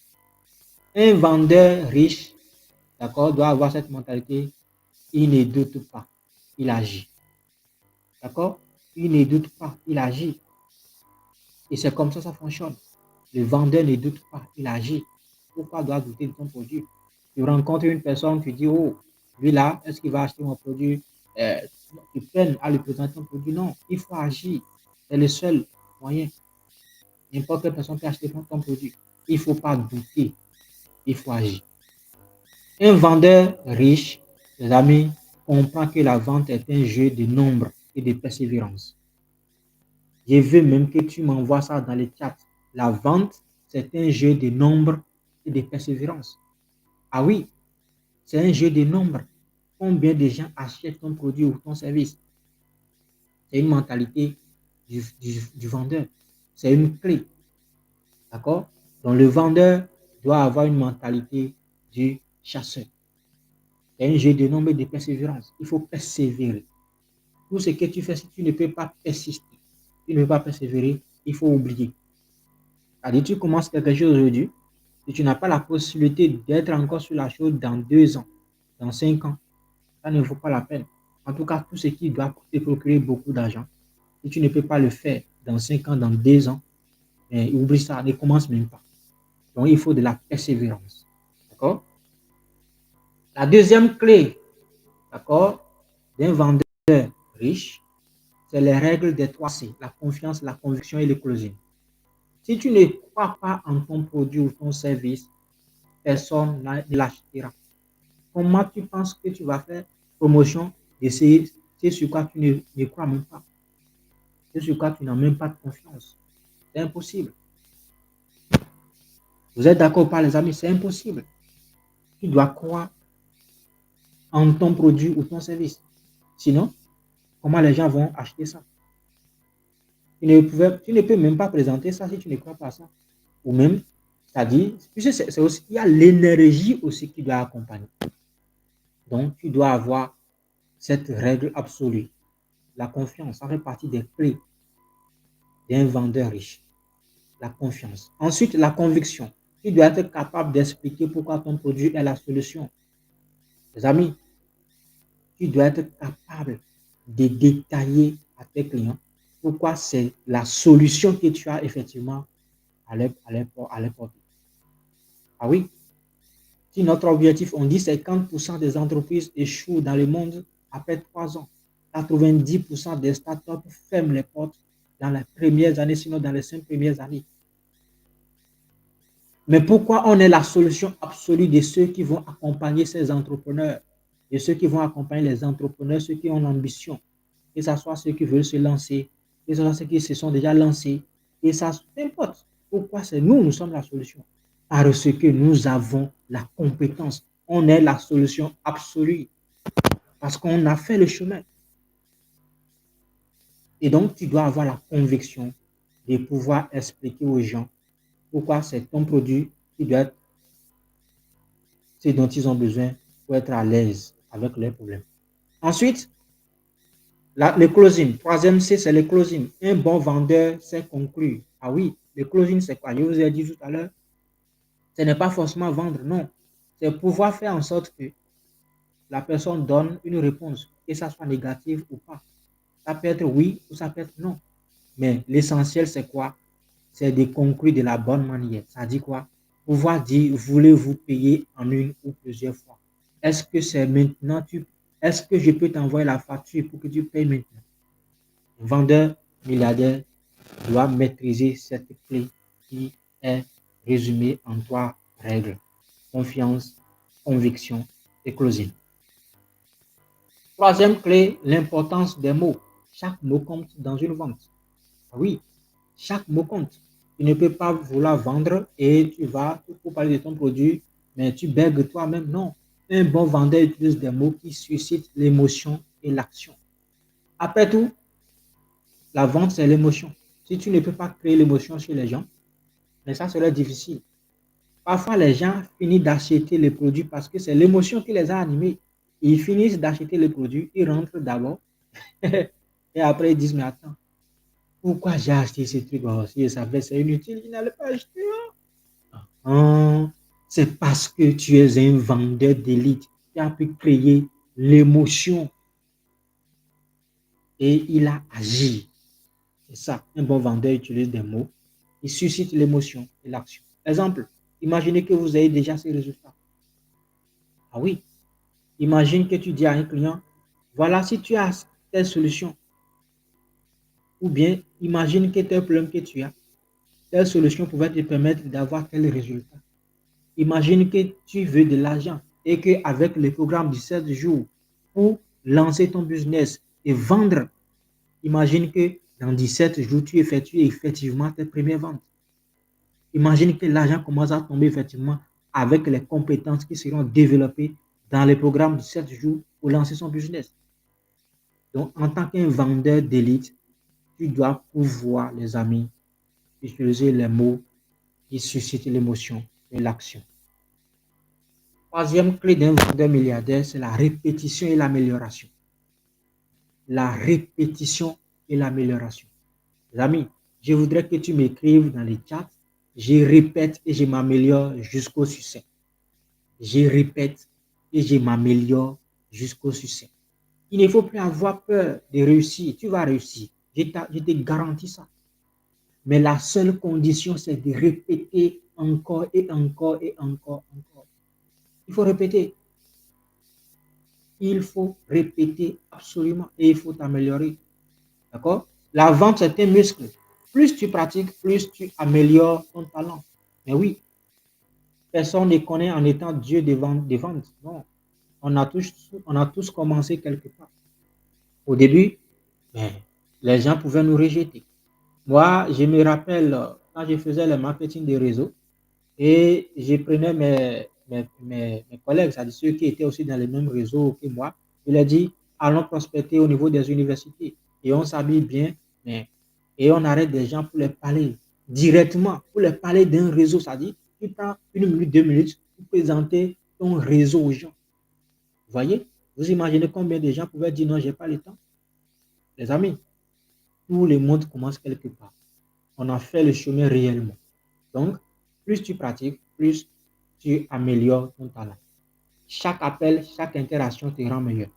Un vendeur riche, d'accord, doit avoir cette mentalité, il ne doute pas, il agit. D'accord? Il ne doute pas, il agit. Et c'est comme ça fonctionne. Le vendeur ne doute pas, il agit. Pourquoi doit douter de ton produit? Tu rencontres une personne, tu dis, oh, lui là, est-ce qu'il va acheter mon produit? Tu peines à lui présenter ton produit. Non, il faut agir. C'est le seul moyen. N'importe quelle personne peut acheter ton produit. Il ne faut pas douter. Il faut agir. Un vendeur riche, les amis, comprend que la vente est un jeu de nombres. et de persévérance. Je veux même que tu m'envoies ça dans le chat. La vente, c'est un jeu de nombres et de persévérance. Ah oui, c'est un jeu de nombres. Combien de gens achètent ton produit ou ton service? C'est une mentalité du vendeur. C'est une clé. D'accord? Donc, le vendeur doit avoir une mentalité du chasseur. C'est un jeu de nombres et de persévérance. Il faut persévérer. Tout ce que tu fais, si tu ne peux pas persister, tu ne peux pas persévérer, il faut oublier. C'est-à-dire, tu commences quelque chose aujourd'hui, et tu n'as pas la possibilité d'être encore sur la chose dans 2 ans, dans 5 ans. Ça ne vaut pas la peine. En tout cas, tout ce qui doit te procurer beaucoup d'argent, si tu ne peux pas le faire dans 5 ans, dans 2 ans, oublie ça, ne commence même pas. Donc, il faut de la persévérance. D'accord? La deuxième clé, d'accord, d'un vendeur riche, c'est les règles des 3 C, la confiance, la conviction et le closing. Si tu ne crois pas en ton produit ou ton service, personne ne l'achètera. Comment tu penses que tu vas faire promotion de c'est sur quoi tu ne crois même pas, c'est sur quoi tu n'as même pas de confiance? C'est impossible. Vous êtes d'accord pas, les amis? C'est impossible. Tu dois croire en ton produit ou ton service. Sinon, comment les gens vont acheter ça? Tu ne peux même pas présenter ça si tu ne crois pas à ça. Ou même, c'est-à-dire, c'est aussi, il y a l'énergie aussi qui doit accompagner. Donc, tu dois avoir cette règle absolue. La confiance, ça fait partie des clés d'un vendeur riche. La confiance. Ensuite, la conviction. Tu dois être capable d'expliquer pourquoi ton produit est la solution. Les amis, tu dois être capable de détailler à tes clients pourquoi c'est la solution que tu as effectivement à leur porter. Ah oui, si notre objectif, on dit 50% des entreprises échouent dans le monde après 3 ans. 90% des startups ferment les portes dans les premières années, sinon dans les 5 premières années. Mais pourquoi on est la solution absolue de ceux qui vont accompagner ces entrepreneurs, de ceux qui vont accompagner les entrepreneurs, ceux qui ont l'ambition, que ce soit ceux qui veulent se lancer, que ce soit ceux qui se sont déjà lancés, et ça, peu importe. Pourquoi c'est nous, nous sommes la solution? Parce que nous avons la compétence. On est la solution absolue. Parce qu'on a fait le chemin. Et donc, tu dois avoir la conviction de pouvoir expliquer aux gens pourquoi c'est ton produit qui doit être ce dont ils ont besoin pour être à l'aise avec leurs problèmes. Ensuite, le closing. Troisième C, c'est le closing. Un bon vendeur sait conclure. Ah oui, le closing, c'est quoi? Je vous ai dit tout à l'heure, ce n'est pas forcément vendre, non. C'est pouvoir faire en sorte que la personne donne une réponse, que ça soit négative ou pas. Ça peut être oui ou ça peut être non. Mais l'essentiel, c'est quoi? C'est de conclure de la bonne manière. Ça dit quoi? Pouvoir dire, voulez-vous payer en une ou plusieurs fois? Est-ce que c'est maintenant? Est-ce que je peux t'envoyer la facture pour que tu payes maintenant? Un vendeur milliardaire doit maîtriser cette clé qui est résumée en 3 règles. Confiance, conviction et closing. Troisième clé, l'importance des mots. Chaque mot compte dans une vente. Oui, chaque mot compte. Tu ne peux pas vouloir vendre et tu vas pour parler de ton produit, mais tu bègues toi-même. Non. Un bon vendeur utilise des mots qui suscitent l'émotion et l'action. Après tout, la vente, c'est l'émotion. Si tu ne peux pas créer l'émotion chez les gens, mais ça serait difficile. Parfois, les gens finissent d'acheter les produits parce que c'est l'émotion qui les a animés. Ils finissent d'acheter les produits, ils rentrent d'abord et après ils disent, mais attends, pourquoi j'ai acheté ce truc? Oh, si je savais c'est inutile, je n'allais pas acheter. Oh, c'est parce que tu es un vendeur d'élite qui a pu créer l'émotion et il a agi. C'est ça, un bon vendeur utilise des mots, il suscite l'émotion et l'action. Exemple, imaginez que vous ayez déjà ces résultats. Ah oui, imagine que tu dis à un client, voilà, si tu as telle solution, ou bien imagine que tel problème que tu as, telle solution pouvait te permettre d'avoir tel résultat. Imagine que tu veux de l'argent et qu'avec le programme de 7 jours pour lancer ton business et vendre Imagine que dans 17 jours, tu effectues effectivement tes premières ventes. Imagine que l'argent commence à tomber effectivement avec les compétences qui seront développées dans les programmes de 7 jours pour lancer son business. Donc, en tant qu'un vendeur d'élite, tu dois pouvoir, les amis, utiliser les mots qui suscitent l'émotion et l'action. Troisième clé d'un vendeur milliardaire, c'est la répétition et l'amélioration. La répétition et l'amélioration. Les amis, je voudrais que tu m'écrives dans les chats. Je répète et je m'améliore jusqu'au succès. Je répète et je m'améliore jusqu'au succès. Il ne faut plus avoir peur de réussir. Tu vas réussir. Je te garantis ça. Mais la seule condition, c'est de répéter encore et encore et encore. Il faut répéter. Il faut répéter absolument et il faut t'améliorer. D'accord? La vente, c'est un muscle. Plus tu pratiques, plus tu améliores ton talent. Mais oui, personne ne connaît en étant Dieu des ventes. Non. On a tous commencé quelque part. Au début, ben, les gens pouvaient nous rejeter. Moi, je me rappelle quand je faisais le marketing des réseaux et je prenais mes collègues, c'est-à-dire ceux qui étaient aussi dans les mêmes réseaux que moi, je leur dis, allons prospecter au niveau des universités. Et on s'habille bien, mais, et on arrête des gens pour les parler directement, pour les parler d'un réseau, c'est-à-dire, tu prends 1 minute, 2 minutes pour présenter ton réseau aux gens. Vous voyez? Vous imaginez combien de gens pouvaient dire non, je n'ai pas le temps? Les amis, tout le monde commence quelque part. On a fait le chemin réellement. Donc, plus tu pratiques, plus tu améliores ton talent. Chaque appel, chaque interaction te rend meilleur.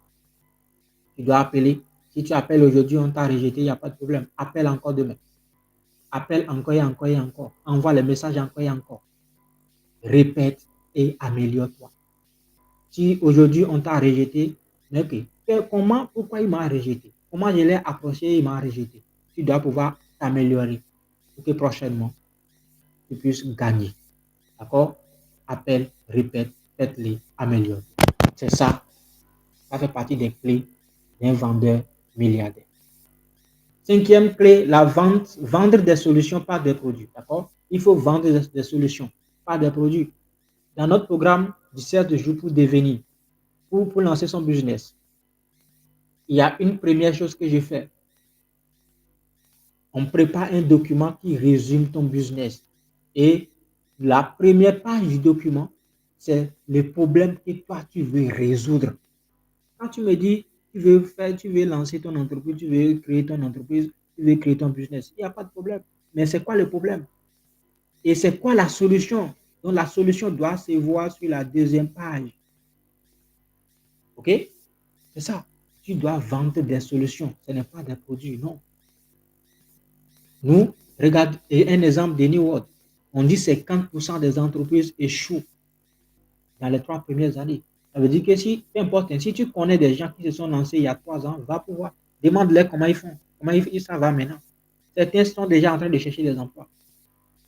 Tu dois appeler. Si tu appelles aujourd'hui, on t'a rejeté, il n'y a pas de problème. Appelle encore demain. Appelle encore et encore et encore. Envoie les messages encore et encore. Répète et améliore-toi. Si aujourd'hui on t'a rejeté, okay, comment, pourquoi il m'a rejeté? Comment je l'ai approché et il m'a rejeté? Tu dois pouvoir t'améliorer pour que prochainement tu puisses gagner. D'accord? Appelle, répète, faites-les, améliore. C'est ça. Ça fait partie des clés d'un vendeur milliardaire. Cinquième clé, la vente, vendre des solutions, pas des produits. D'accord? Il faut vendre des solutions, pas des produits. Dans notre programme 17 jours pour devenir, pour lancer son business, il y a une première chose que je fais. On prépare un document qui résume ton business. Et la première page du document, c'est le problème que toi, tu veux résoudre. Quand tu me dis, tu veux lancer ton entreprise, tu veux créer ton entreprise, tu veux créer ton business, il n'y a pas de problème. Mais c'est quoi le problème? Et c'est quoi la solution? Donc, la solution doit se voir sur la deuxième page. OK? C'est ça. Tu dois vendre des solutions. Ce n'est pas des produits, non. Nous, regarde, un exemple de New World. On dit que 50% des entreprises échouent dans les 3 premières années. Ça veut dire que si, peu importe, si tu connais des gens qui se sont lancés il y a 3 ans, va pouvoir. Demande-leur comment ils font, ça va maintenant. Certains sont déjà en train de chercher des emplois.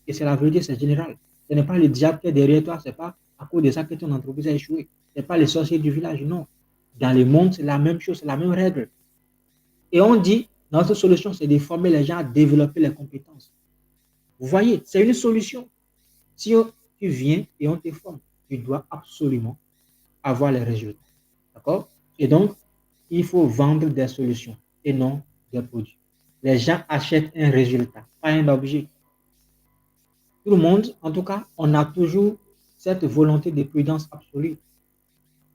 Et c'est la vérité, c'est général. Ce n'est pas le diable qui est derrière toi, ce n'est pas à cause de ça que ton entreprise a échoué. Ce n'est pas les sorciers du village, non. Dans le monde, c'est la même chose, c'est la même règle. Et on dit, notre solution, c'est de former les gens à développer les compétences. Vous voyez, c'est une solution. Si tu viens et on te forme, tu dois absolument avoir les résultats. D'accord? Et donc, il faut vendre des solutions et non des produits. Les gens achètent un résultat, pas un objet. Tout le monde, en tout cas, on a toujours cette volonté de prudence absolue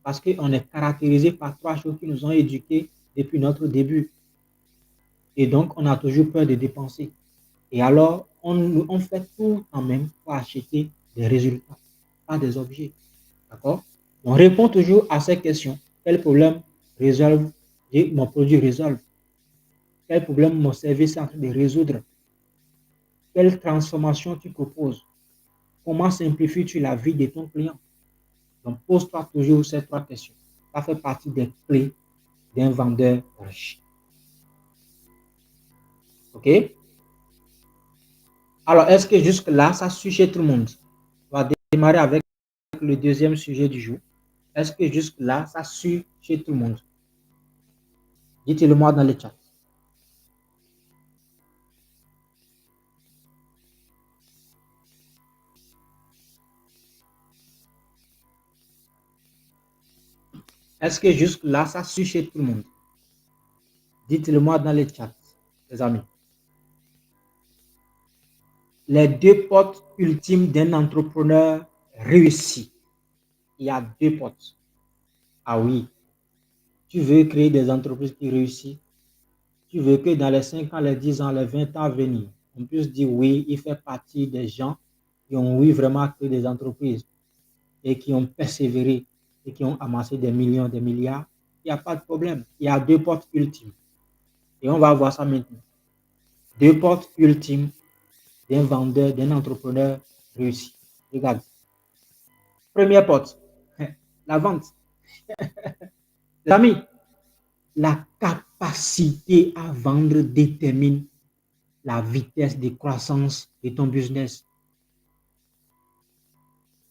parce qu'on est caractérisé par 3 choses qui nous ont éduqués depuis notre début. Et donc, on a toujours peur de dépenser. Et alors, on fait tout en même pour acheter des résultats, pas des objets. D'accord? On répond toujours à ces questions. Quel problème résolve mon produit résolve? Quel problème mon service est en train de résoudre? Quelle transformation tu proposes? Comment simplifies-tu la vie de ton client? Donc, pose-toi toujours ces 3 questions. Ça fait partie des clés d'un vendeur riche. OK? Alors, est-ce que jusque-là, ça suit chez tout le monde? On va démarrer avec le deuxième sujet du jour. Est-ce que jusque-là, ça suit chez tout le monde? Dites-le moi dans le chat. Est-ce que jusque-là, ça suit chez tout le monde? Dites-le moi dans les chats, les amis. Les deux portes ultimes d'un entrepreneur réussi. Il y a deux portes. Ah oui, tu veux créer des entreprises qui réussissent. Tu veux que dans les 5 ans, les 10 ans, les 20 ans à venir, on puisse dire oui, il fait partie des gens qui ont oui vraiment créé des entreprises et qui ont persévéré et qui ont amassé des millions, des milliards. Il n'y a pas de problème. Il y a deux portes ultimes. Et on va voir ça maintenant. Deux portes ultimes d'un vendeur, d'un entrepreneur réussi. Regarde. Première porte, la vente. Les amis, la capacité à vendre détermine la vitesse de croissance de ton business.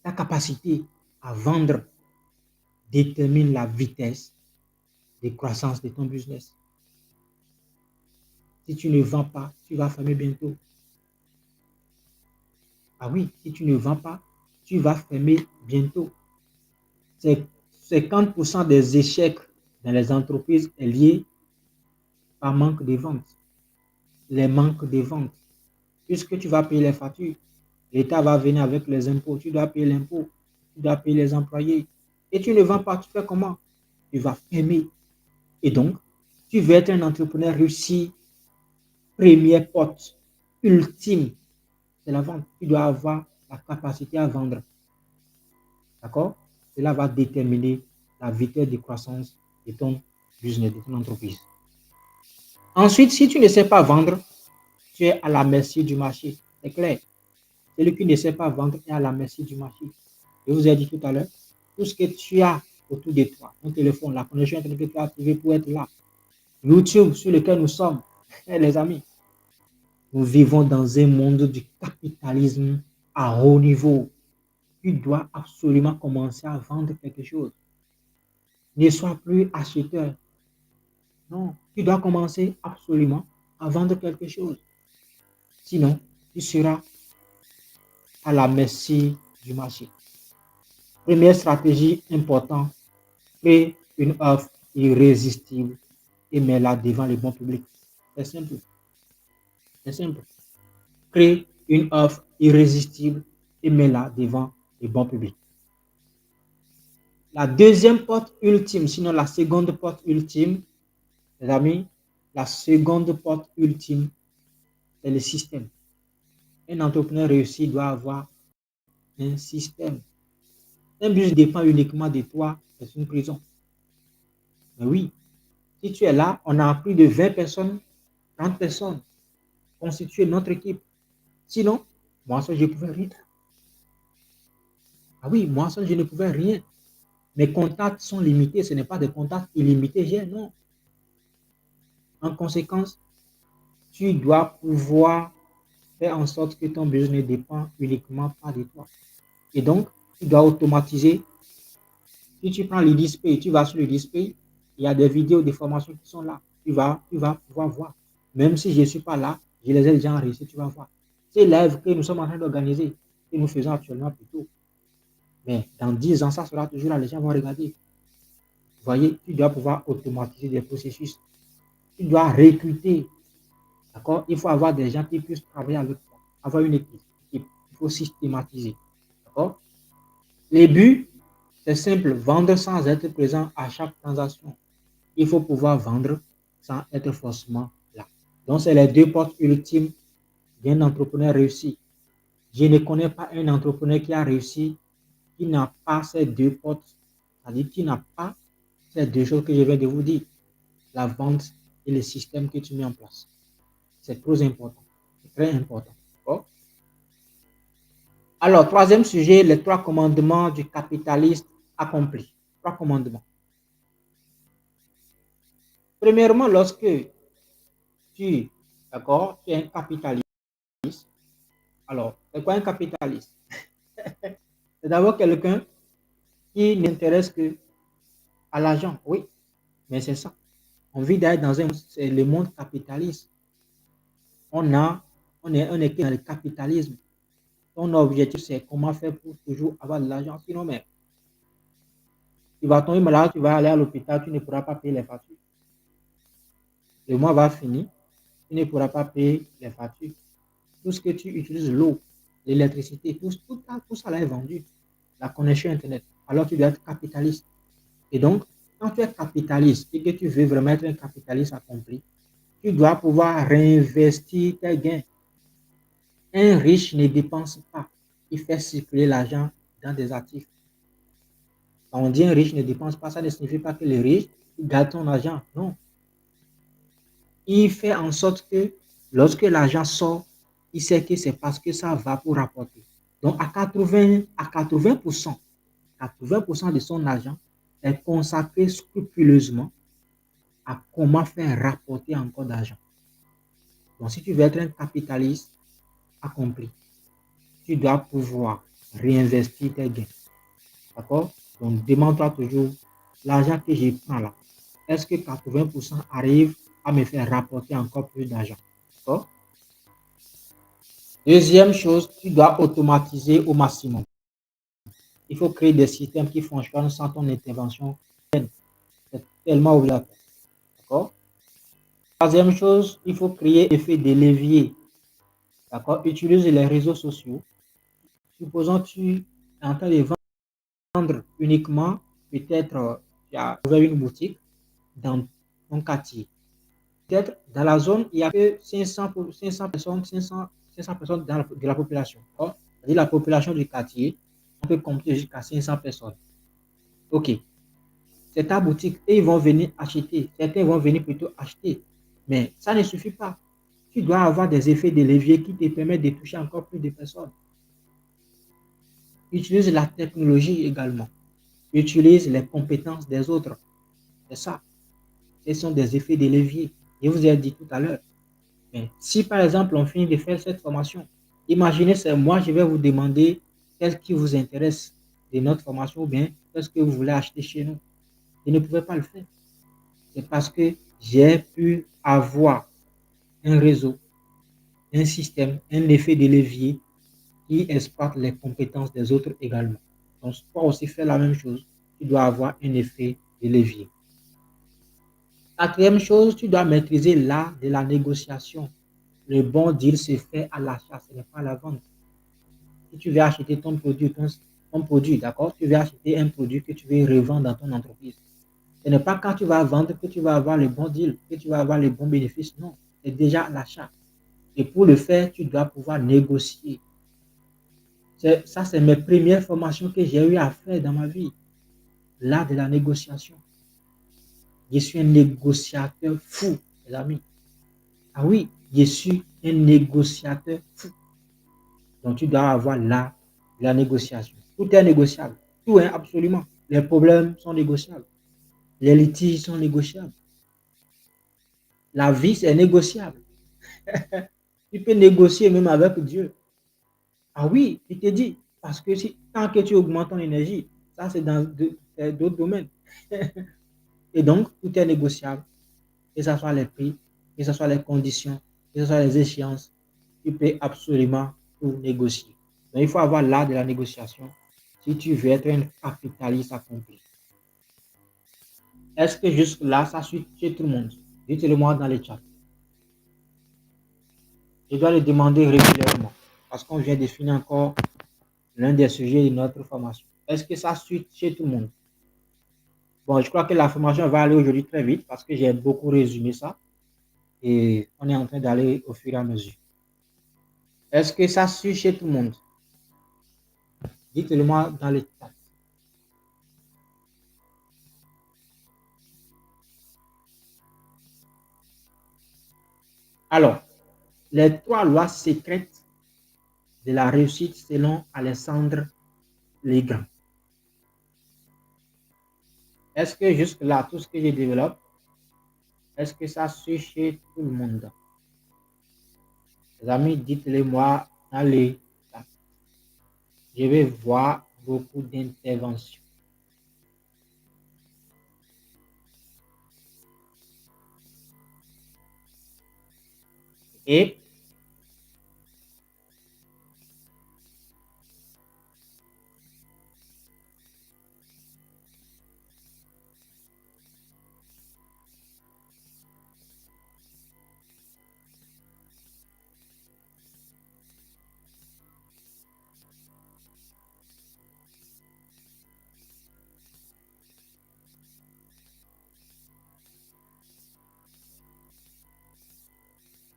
Ta capacité à vendre détermine la vitesse de croissance de ton business. Si tu ne vends pas, tu vas fermer bientôt. Ah oui, si tu ne vends pas, tu vas fermer bientôt. 50% des échecs dans les entreprises est lié par manque de vente. Les manques de vente. Puisque tu vas payer les factures, l'État va venir avec les impôts, tu dois payer l'impôt, tu dois payer les employés. Et tu ne vends pas, tu fais comment? Tu vas fermer. Et donc, tu veux être un entrepreneur réussi, première porte, ultime, c'est la vente. Tu dois avoir la capacité à vendre. D'accord? Cela va déterminer la vitesse de croissance de ton business, de ton entreprise. Ensuite, si tu ne sais pas vendre, tu es à la merci du marché. C'est clair. Celui qui ne sait pas vendre est à la merci du marché. Je vous ai dit tout à l'heure, tout ce que tu as autour de toi, ton téléphone, la connexion Internet que tu as activée pour être là, YouTube sur lequel nous sommes, les amis, nous vivons dans un monde du capitalisme à haut niveau. Tu dois absolument commencer à vendre quelque chose. Ne sois plus acheteur. Non, tu dois commencer absolument à vendre quelque chose. Sinon, tu seras à la merci du marché. Première stratégie importante, crée une offre irrésistible et mets-la devant le bon public. C'est simple. C'est simple. Crée une offre irrésistible et mets-la devant le bon public. La deuxième porte ultime, sinon la seconde porte ultime, les amis, la seconde porte ultime, c'est le système. Un entrepreneur réussi doit avoir un système. Un business dépend uniquement de toi, c'est une prison. Mais oui, si tu es là, on a plus de 20 personnes, 30 personnes constituer notre équipe. Sinon, moi seul, je ne pouvais rien. Ah oui, moi seul, je ne pouvais rien. Mes contacts sont limités, ce n'est pas des contacts illimités, j'ai non. En conséquence, tu dois pouvoir faire en sorte que ton business ne dépend uniquement pas de toi. Et donc, tu dois automatiser. Si tu prends le display, tu vas sur le display, il y a des vidéos de formation qui sont là. Tu vas pouvoir voir. Même si je ne suis pas là, je les ai déjà enregistrés, tu vas voir. Ces lives que nous sommes en train d'organiser, que nous faisons actuellement plutôt. Mais dans 10 ans, ça sera toujours là, les gens vont regarder. Vous voyez, tu dois pouvoir automatiser des processus. Tu dois recruter. D'accord? Il faut avoir des gens qui puissent travailler avec toi. Avoir une équipe. Il faut systématiser. D'accord? Les buts, c'est simple. Vendre sans être présent à chaque transaction. Il faut pouvoir vendre sans être forcément là. Donc, c'est les deux portes ultimes d'un entrepreneur réussi. Je ne connais pas un entrepreneur qui a réussi qui n'a pas ces deux portes, c'est-à-dire qui n'a pas ces deux choses que je viens de vous dire, la vente et le système que tu mets en place. C'est trop important, c'est très important. Oh. Alors, troisième sujet, les trois commandements du capitaliste accompli. Trois commandements. Premièrement, lorsque tu, d'accord, tu es un capitaliste, alors, c'est quoi un capitaliste? C'est d'abord quelqu'un qui n'intéresse que à l'argent, oui, mais c'est ça. On vit d'ailleurs dans le monde capitaliste. On est dans le capitalisme. Ton objectif, c'est comment faire pour toujours avoir de l'argent. Sinon, mais Tu vas tomber malade, tu vas aller à l'hôpital, tu ne pourras pas payer les factures. Le mois va finir, tu ne pourras pas payer les factures. Tout ce que tu utilises, l'eau, l'électricité, tout ça là est vendu. La connexion Internet. Alors tu dois être capitaliste. Et donc, quand tu es capitaliste et que tu veux vraiment être un capitaliste accompli, tu dois pouvoir réinvestir tes gains. Un riche ne dépense pas. Il fait circuler l'argent dans des actifs. Quand on dit un riche ne dépense pas, ça ne signifie pas que le riche garde son argent. Non. Il fait en sorte que lorsque l'argent sort, il sait que c'est parce que ça va pour rapporter. Donc à 80%, 80% de son argent est consacré scrupuleusement à comment faire rapporter encore d'argent. Donc si tu veux être un capitaliste accompli, tu dois pouvoir réinvestir tes gains. D'accord? Donc demande-toi toujours, l'argent que je prends là, est-ce que 80% arrive à me faire rapporter encore plus d'argent? D'accord? Deuxième chose, tu dois automatiser au maximum. Il faut créer des systèmes qui fonctionnent sans ton intervention. C'est tellement obligatoire. D'accord? Troisième chose, il faut créer effet de levier. D'accord? Utilise les réseaux sociaux. Supposons que tu es en train de vendre uniquement, peut-être tu as ouvert une boutique dans ton quartier. Peut-être dans la zone, il n'y a que 500 personnes, 500 personnes de la population. C'est-à-dire la population du quartier, on peut compter jusqu'à 500 personnes. OK, c'est ta boutique et ils vont venir acheter. Certains vont venir plutôt acheter. Mais ça ne suffit pas. Tu dois avoir des effets de levier qui te permettent de toucher encore plus de personnes. Utilise la technologie également. Utilise les compétences des autres. C'est ça. Ce sont des effets de levier. Je vous ai dit tout à l'heure. Mais si par exemple on finit de faire cette formation, imaginez, c'est moi, je vais vous demander qu'est-ce qui vous intéresse de notre formation ou bien qu'est-ce que vous voulez acheter chez nous. Je ne pouvais pas le faire. C'est parce que j'ai pu avoir un réseau, un système, un effet de levier qui exploite les compétences des autres également. Donc, toi aussi faire la même chose, tu dois avoir un effet de levier. Quatrième chose, tu dois maîtriser l'art de la négociation. Le bon deal se fait à l'achat, ce n'est pas à la vente. Si tu veux acheter ton produit, d'accord, tu veux acheter un produit que tu veux revendre dans ton entreprise. Ce n'est pas quand tu vas vendre que tu vas avoir le bon deal, que tu vas avoir les bons bénéfices. Non, c'est déjà à l'achat. Et pour le faire, tu dois pouvoir négocier. Ça, c'est mes premières formations que j'ai eu à faire dans ma vie. L'art de la négociation. Je suis un négociateur fou, les amis. Ah oui, je suis un négociateur fou. Donc, tu dois avoir l'art de la négociation. Tout est négociable. Tout est absolument. Les problèmes sont négociables. Les litiges sont négociables. La vie, c'est négociable. Tu peux négocier même avec Dieu. Ah oui, il te dit. Parce que si, tant que tu augmentes ton énergie, ça c'est dans d'autres domaines. Et donc, tout est négociable. Que ce soit les prix, que ce soit les conditions, que ce soit les échéances. Tu peux absolument tout négocier. Donc, il faut avoir l'art de la négociation si tu veux être un capitaliste accompli. Est-ce que jusque-là, ça suit chez tout le monde? Dites-le moi dans les chats. Je dois le demander régulièrement parce qu'on vient de finir encore l'un des sujets de notre formation. Est-ce que ça suit chez tout le monde? Bon, je crois que la formation va aller aujourd'hui très vite parce que j'ai beaucoup résumé ça et on est en train d'aller au fur et à mesure. Est-ce que ça suit chez tout le monde? Dites-le moi dans les chats. Alors, les trois lois secrètes de la réussite selon Alexandre Legrand. Est-ce que jusque-là, tout ce que je développe, est-ce que ça suit chez tout le monde? Les amis, dites-le moi dans les chats. Je vais voir beaucoup d'interventions. Et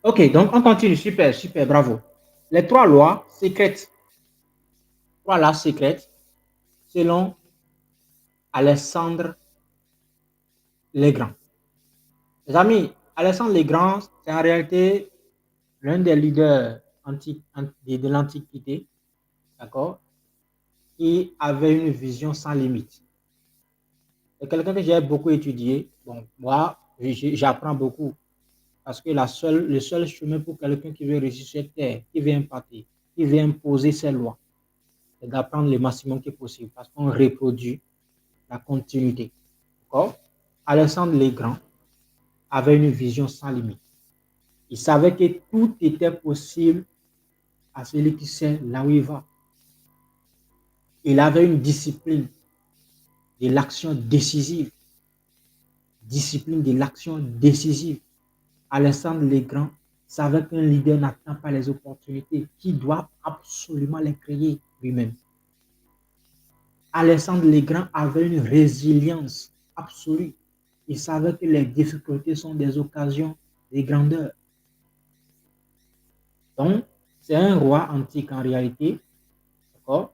Ok, donc on continue. Super, super, bravo. Les trois lois secrètes. Trois lois secrètes selon Alexandre Legrand. Les amis, Alexandre Legrand, c'est en réalité l'un des leaders de l'Antiquité, d'accord, qui avait une vision sans limite. C'est quelqu'un que j'ai beaucoup étudié. Bon, moi, j'apprends beaucoup parce que le seul chemin pour quelqu'un qui veut réussir sur cette terre, qui veut imparter, qui veut imposer ses lois, c'est d'apprendre le maximum qui est possible parce qu'on reproduit la continuité. D'accord? Alexandre Legrand avait une vision sans limite. Il savait que tout était possible à celui qui sait là où il va. Il avait une discipline de l'action décisive. Discipline de l'action décisive. Alexandre Legrand savait qu'un leader n'attend pas les opportunités, qu'il doit absolument les créer lui-même. Alexandre Legrand avait une résilience absolue. Il savait que les difficultés sont des occasions de grandeur. Donc, c'est un roi antique en réalité. D'accord?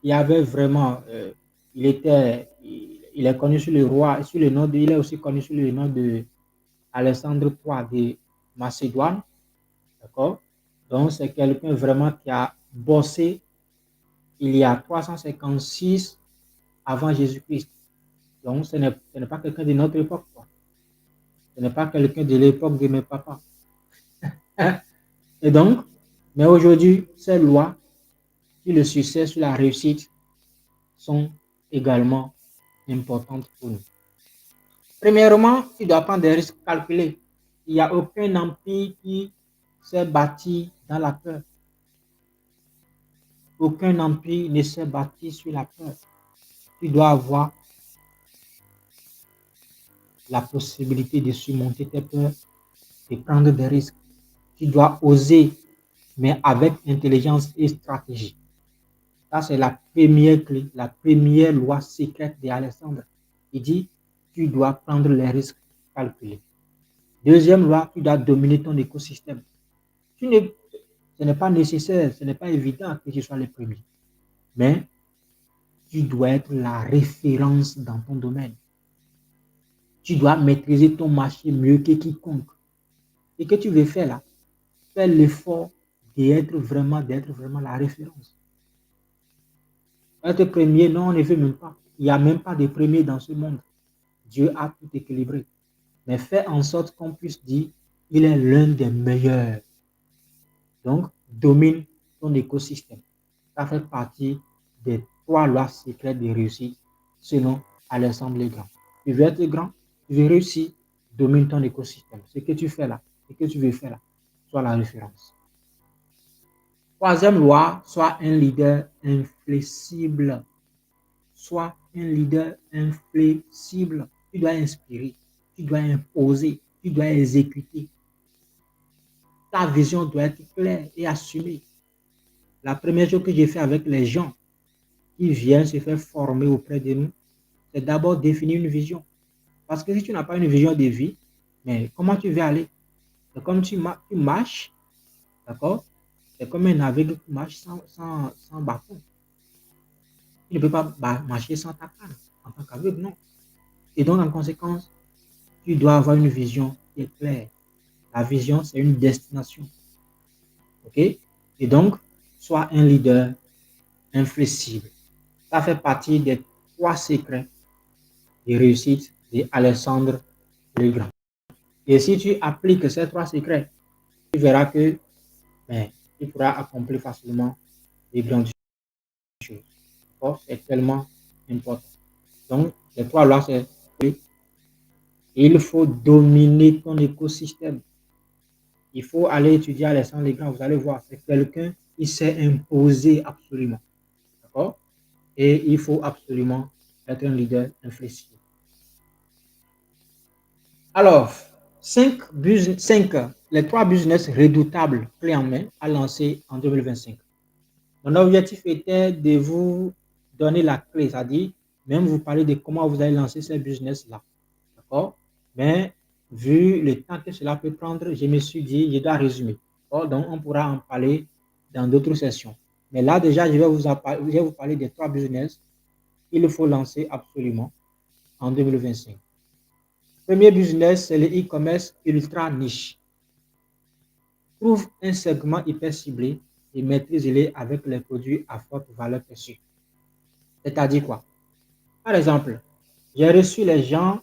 Il avait vraiment, il est connu sur le roi, sur le nom de, il est aussi connu sur le nom de Alexandre III de Macédoine. D'accord? Donc, c'est quelqu'un vraiment qui a bossé il y a 356 avant Jésus-Christ. Donc, ce n'est pas quelqu'un de notre époque. Quoi. Ce n'est pas quelqu'un de l'époque de mes papas. Et donc, mais aujourd'hui, ces lois sur le succès, sur la réussite sont également importantes pour nous. Premièrement, tu dois prendre des risques calculés. Il n'y a aucun empire qui s'est bâti dans la peur. Aucun empire ne s'est bâti sur la peur. Tu dois avoir la possibilité de surmonter tes peurs et prendre des risques. Tu dois oser, mais avec intelligence et stratégie. Ça, c'est la première clé, la première loi secrète d'Alexandre. Il dit, tu dois prendre les risques calculés. Deuxième loi, tu dois dominer ton écosystème. Ce n'est pas nécessaire, ce n'est pas évident que tu sois le premier. Mais tu dois être la référence dans ton domaine. Tu dois maîtriser ton marché mieux que quiconque. Et que tu veux faire là, fais l'effort d'être vraiment la référence. Être premier, non, on ne veut même pas. Il n'y a même pas de premier dans ce monde. Dieu a tout équilibré. Mais fais en sorte qu'on puisse dire, il est l'un des meilleurs. Donc, domine ton écosystème. Ça fait partie des trois lois secrètes de réussite selon Alexandre le Grand. Tu veux être grand, tu veux réussir, domine ton écosystème. Ce que tu fais là, ce que tu veux faire là, sois la référence. Troisième loi, sois un leader inflexible. Sois un leader inflexible. Tu dois inspirer, tu dois imposer, tu dois exécuter. Ta vision doit être claire et assumée. La première chose que j'ai fait avec les gens qui viennent se faire former auprès de nous, c'est d'abord définir une vision. Parce que si tu n'as pas une vision de vie, mais comment tu vas aller? C'est comme tu marches, d'accord? C'est comme un navire qui marche sans bâton. Tu ne peux pas marcher sans ta canne en tant qu'aveugle, non. Et donc, en conséquence, tu dois avoir une vision qui est claire. La vision, c'est une destination. OK? Et donc, sois un leader inflexible. Ça fait partie des trois secrets de réussite d'Alexandre le Grand. Et si tu appliques ces trois secrets, tu verras que tu pourras accomplir facilement les grandes choses. C'est tellement important. Donc, les trois lois, c'est il faut dominer ton écosystème. Il faut aller étudier Alexandre le Grand. Vous allez voir, c'est quelqu'un qui s'est imposé absolument. D'accord? Et il faut absolument être un leader inflexible. Alors, 5, les trois business redoutables clés en main à lancer en 2025. Mon objectif était de vous donner la clé, c'est-à-dire même vous parler de comment vous allez lancer ces business-là. D'accord? Mais vu le temps que cela peut prendre, je me suis dit, je dois résumer. Donc, on pourra en parler dans d'autres sessions. Mais là, déjà, je vais vous parler des 3 business qu'il faut lancer absolument en 2025. Premier business, c'est le e-commerce ultra niche. Trouve un segment hyper ciblé et maîtrise-les avec les produits à forte valeur perçue. C'est-à-dire quoi? Par exemple, j'ai reçu les gens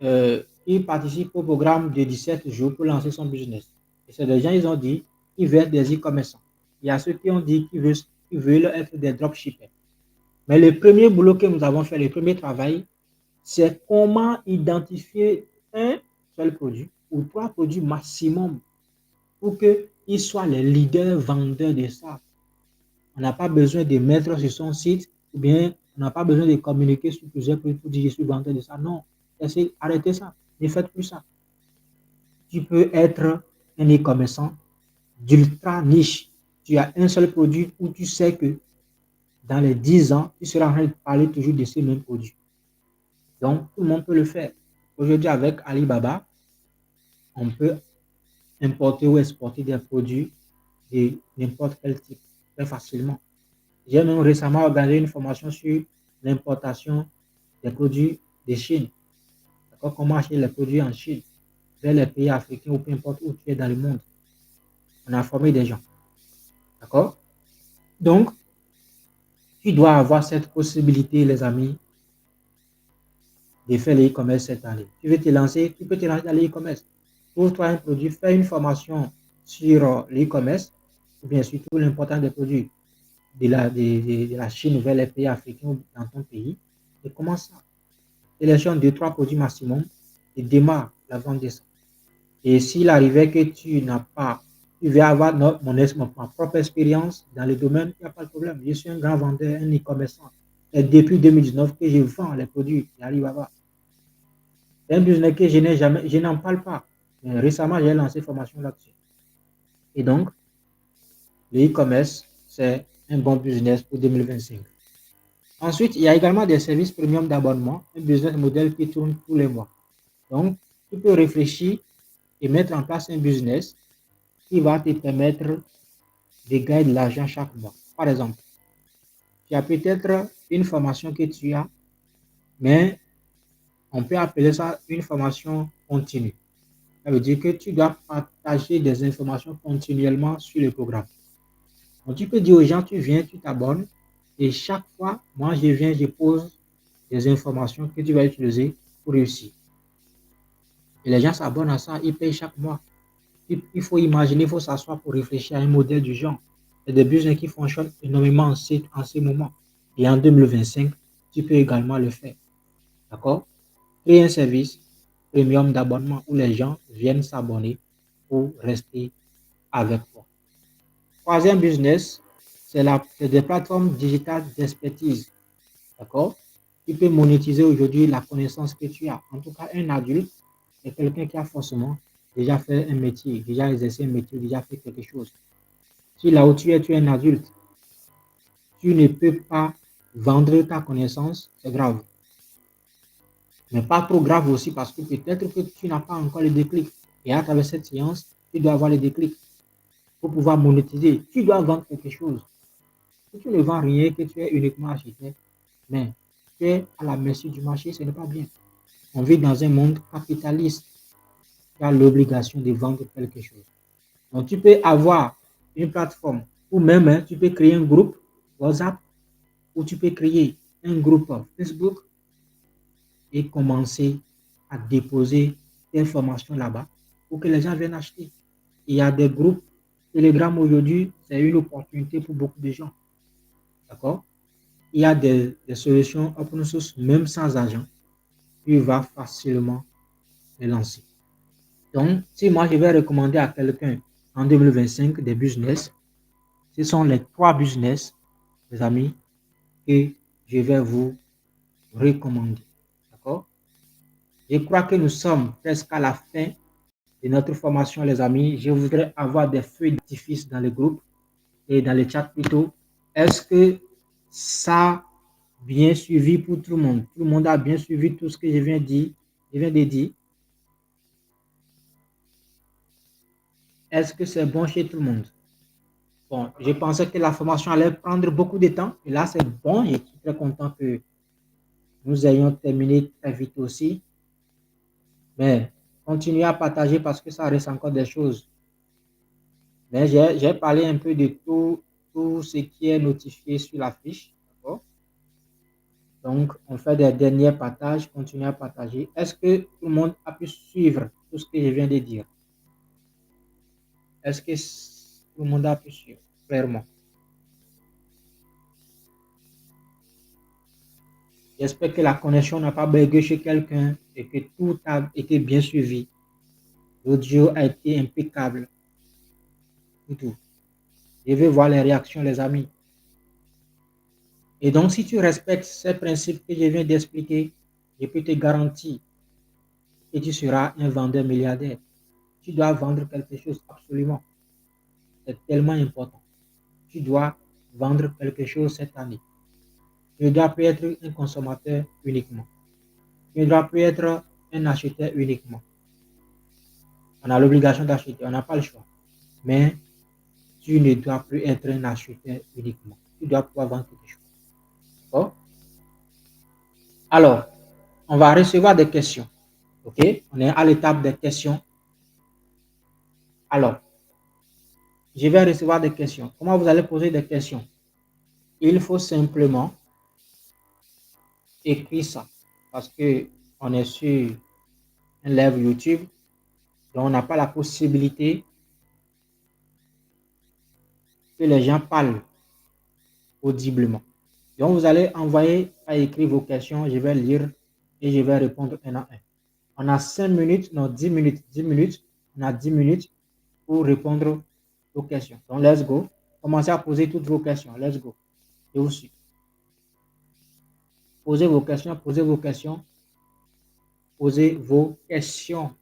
qui participent au programme de 17 jours pour lancer son business. Et c'est des gens, ils ont dit qu'ils veulent être des e-commerçants. Il y a ceux qui ont dit qu'ils veulent être des dropshippers. Mais le premier boulot que nous avons fait, le premier travail, c'est comment identifier un seul produit ou 3 produits maximum pour qu'ils soient les leaders vendeurs de ça. On n'a pas besoin de mettre sur son site ou bien on n'a pas besoin de communiquer sur plusieurs produits pour dire je suis vendeur de ça. Non, arrêtez ça. Ne faites plus ça. Tu peux être un e-commerçant d'ultra niche. Tu as un seul produit où tu sais que dans les 10 ans, tu seras en train de parler toujours de ces mêmes produits. Donc, tout le monde peut le faire. Aujourd'hui, avec Alibaba, on peut importer ou exporter des produits de n'importe quel type très facilement. J'ai même récemment organisé une formation sur l'importation des produits de Chine. D'accord? Comment acheter les produits en Chine, vers les pays africains ou peu importe où tu es dans le monde. On a formé des gens. D'accord? Donc, tu dois avoir cette possibilité, les amis, de faire l'e-commerce cette année. Tu veux te lancer, tu peux te lancer dans l'e-commerce. Trouve-toi un produit, fais une formation sur l'e-commerce, ou bien surtout l'importance des produits de la Chine vers les pays africains ou dans ton pays. Et commence ça. Sélectionne 2-3 produits maximum et démarre la vente de ça. Et s'il arrivait que tu n'as pas, tu veux avoir ma propre expérience dans le domaine, il n'y a pas de problème. Je suis un grand vendeur, un e-commerçant. Et depuis 2019 que je vends les produits d'Alibaba. C'est un business que je n'en parle pas. Mais récemment, j'ai lancé une formation là-dessus. Et donc, le e-commerce, c'est un bon business pour 2025. Ensuite, il y a également des services premium d'abonnement, un business model qui tourne tous les mois. Donc, tu peux réfléchir et mettre en place un business qui va te permettre de gagner de l'argent chaque mois. Par exemple, tu as peut-être une formation que tu as, mais on peut appeler ça une formation continue. Ça veut dire que tu dois partager des informations continuellement sur le programme. Donc, tu peux dire aux gens, tu viens, tu t'abonnes, et chaque fois, moi, je viens, je pose des informations que tu vas utiliser pour réussir. Et les gens s'abonnent à ça, ils payent chaque mois. Il faut imaginer, il faut s'asseoir pour réfléchir à un modèle du genre. Il y a des business qui fonctionnent énormément en ce moment. Et en 2025, tu peux également le faire. D'accord? Créer un service premium d'abonnement où les gens viennent s'abonner pour rester avec toi. Troisième business, c'est des plateformes digitales d'expertise. D'accord? Tu peux monétiser aujourd'hui la connaissance que tu as. En tout cas, un adulte est quelqu'un qui a forcément déjà fait un métier, déjà exercé un métier, déjà fait quelque chose. Si là où tu es un adulte, tu ne peux pas vendre ta connaissance, c'est grave. Mais pas trop grave aussi parce que peut-être que tu n'as pas encore le déclic. Et à travers cette séance, tu dois avoir le déclic pour pouvoir monétiser. Tu dois vendre quelque chose. Si tu ne vends rien, que tu es uniquement architecte, mais tu es à la merci du marché, ce n'est pas bien. On vit dans un monde capitaliste. Tu as l'obligation de vendre quelque chose. Donc, tu peux avoir une plateforme ou même tu peux créer un groupe WhatsApp ou tu peux créer un groupe Facebook et commencer à déposer des informations là-bas pour que les gens viennent acheter. Il y a des groupes Telegram aujourd'hui, c'est une opportunité pour beaucoup de gens. D'accord? Il y a des solutions open source, même sans argent, tu vas facilement les lancer. Donc, si moi je vais recommander à quelqu'un en 2025 des business, ce sont les 3 business, les amis, que je vais vous recommander. D'accord? Je crois que nous sommes presque à la fin de notre formation, les amis. Je voudrais avoir des feuilles d'artifice dans le groupe et dans le chat plutôt. Est-ce que ça a bien suivi pour tout le monde? Tout le monde a bien suivi tout ce que je viens de dire? Est-ce que c'est bon chez tout le monde? Bon, je pensais que la formation allait prendre beaucoup de temps. Et là, c'est bon. Je suis très content que nous ayons terminé très vite aussi. Mais continuez à partager parce que ça reste encore des choses. Mais j'ai parlé un peu de tout ce qui est notifié sur la fiche. Donc, on fait des derniers partages. Continuez à partager. Est-ce que tout le monde a pu suivre tout ce que je viens de dire? Est-ce que tout le monde a pu suivre clairement? J'espère que la connexion n'a pas bugué chez quelqu'un et que tout a été bien suivi. L'audio a été impeccable. Tout. Je vais voir les réactions, les amis. Et donc, si tu respectes ces principes que je viens d'expliquer, je peux te garantir que tu seras un vendeur milliardaire. Tu dois vendre quelque chose absolument. C'est tellement important. Tu dois vendre quelque chose cette année. Tu ne dois plus être un consommateur uniquement. Tu ne dois plus être un acheteur uniquement. On a l'obligation d'acheter, on n'a pas le choix. Mais tu ne dois plus être un acheteur uniquement. Tu dois pouvoir vendre quelque chose. D'accord? Alors, on va recevoir des questions. OK? On est à l'étape des questions. Alors, je vais recevoir des questions. Comment vous allez poser des questions? Il faut simplement écrire ça. Parce que on est sur un live YouTube. Donc, on n'a pas la possibilité que les gens parlent audiblement. Donc, vous allez envoyer à écrire vos questions. Je vais lire et je vais répondre un à un. On a 5 minutes, non, 10 minutes, 10 minutes. On a 10 minutes pour répondre aux questions. Donc, let's go. Commencez à poser toutes vos questions. Let's go. Je vous suis. Posez vos questions, posez vos questions, posez vos questions.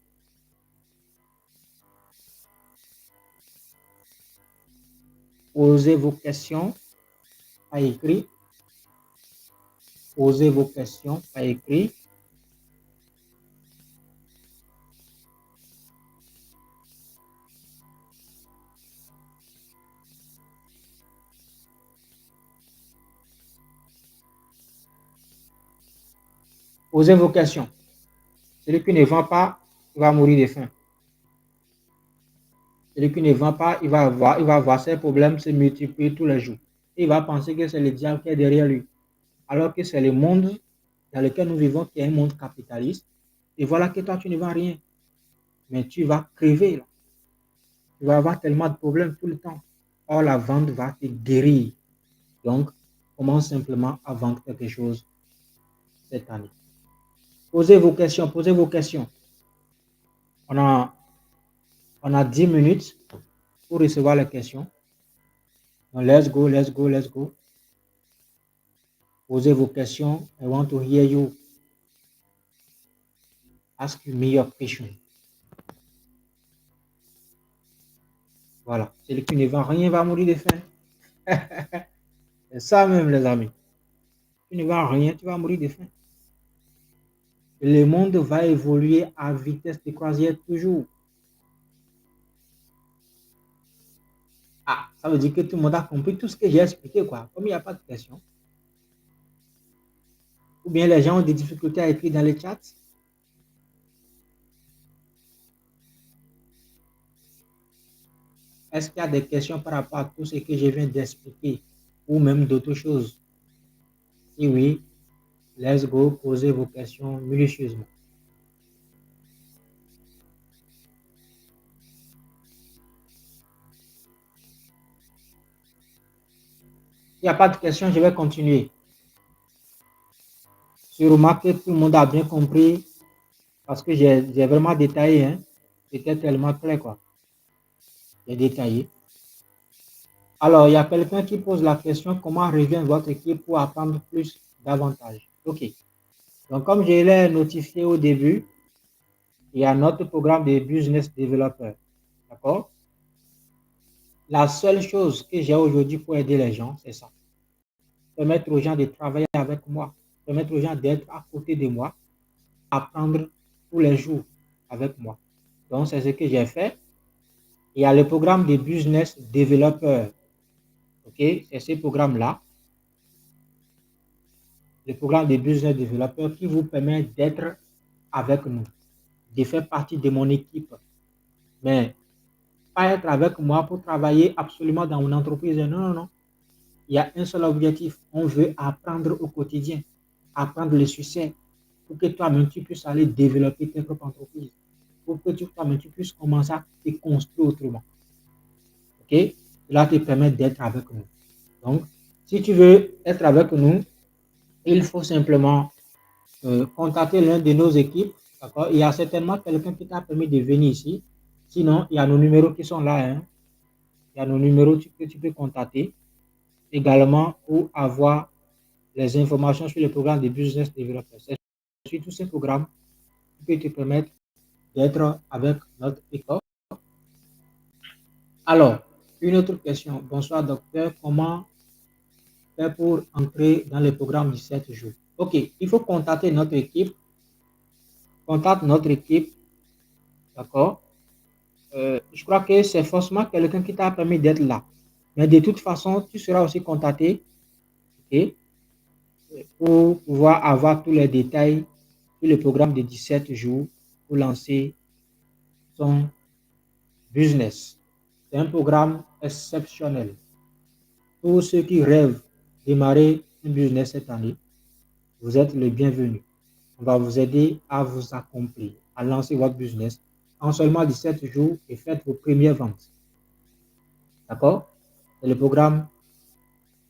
Posez vos questions à écrit. Posez vos questions à écrit. Posez vos questions. Celui qui ne vend pas, il va mourir de faim. Celui qui ne vend pas, il va voir ses problèmes se multiplier tous les jours. Il va penser que c'est le diable qui est derrière lui. Alors que c'est le monde dans lequel nous vivons qui est un monde capitaliste. Et voilà que toi, tu ne vends rien. Mais tu vas crever. Là. Tu vas avoir tellement de problèmes tout le temps. Or, la vente va te guérir. Donc, commence simplement à vendre quelque chose cette année. Posez vos questions, posez vos questions. On a 10 minutes pour recevoir les questions. Donc, let's go, let's go, let's go. Posez vos questions. I want to hear you. Ask me your question. Voilà. Celui qui ne vend rien va mourir de faim. C'est ça même, les amis. Tu ne vends rien, tu vas mourir de faim. Le monde va évoluer à vitesse de croisière toujours. Ah, ça veut dire que tout le monde a compris tout ce que j'ai expliqué, quoi. Comme il n'y a pas de question. Ou bien les gens ont des difficultés à écrire dans les chats. Est-ce qu'il y a des questions par rapport à tout ce que je viens d'expliquer ou même d'autres choses? Si oui, let's go, posez vos questions minutieusement. S'il n'y a pas de questions, je vais continuer. Sûrement que tout le monde a bien compris parce que j'ai vraiment détaillé. Hein. C'était tellement clair, quoi. J'ai détaillé. Alors, il y a quelqu'un qui pose la question, comment revient votre équipe pour apprendre plus davantage? OK. Donc, comme je l'ai notifié au début, il y a notre programme de Business Developer. D'accord? La seule chose que j'ai aujourd'hui pour aider les gens, c'est ça. Permettre aux gens de travailler avec moi. Permettre aux gens d'être à côté de moi. Apprendre tous les jours avec moi. Donc, c'est ce que j'ai fait. Il y a le programme de Business Developer. OK? C'est ce programme-là, le programme de Business Developer qui vous permet d'être avec nous, de faire partie de mon équipe. Mais pas être avec moi pour travailler absolument dans mon entreprise. Non, non, non. Il y a un seul objectif. On veut apprendre au quotidien, apprendre le succès pour que toi-même tu puisses aller développer tes propres entreprises, pour que toi-même tu puisses commencer à te construire autrement. OK? Cela te permet d'être avec nous. Donc, si tu veux être avec nous, il faut simplement contacter l'un de nos équipes. D'accord? Il y a certainement quelqu'un qui t'a permis de venir ici. Sinon, il y a nos numéros qui sont là. Hein. Il y a nos numéros que tu peux contacter également pour avoir les informations sur le programme de Business Developer. C'est sur tous ces programmes qui peuvent te permettre d'être avec notre école. Alors, une autre question. Bonsoir, docteur. Comment faire pour entrer dans le programme du 7 jours? OK, il faut contacter notre équipe. Contacte notre équipe. D'accord? Je crois que c'est forcément quelqu'un qui t'a permis d'être là. Mais de toute façon, tu seras aussi contacté, okay, pour pouvoir avoir tous les détails sur le programme de 17 jours pour lancer son business. C'est un programme exceptionnel. Pour ceux qui rêvent de démarrer un business cette année, vous êtes les bienvenus. On va vous aider à vous accomplir, à lancer votre business en seulement 17 jours et faites vos premières ventes. D'accord? C'est le programme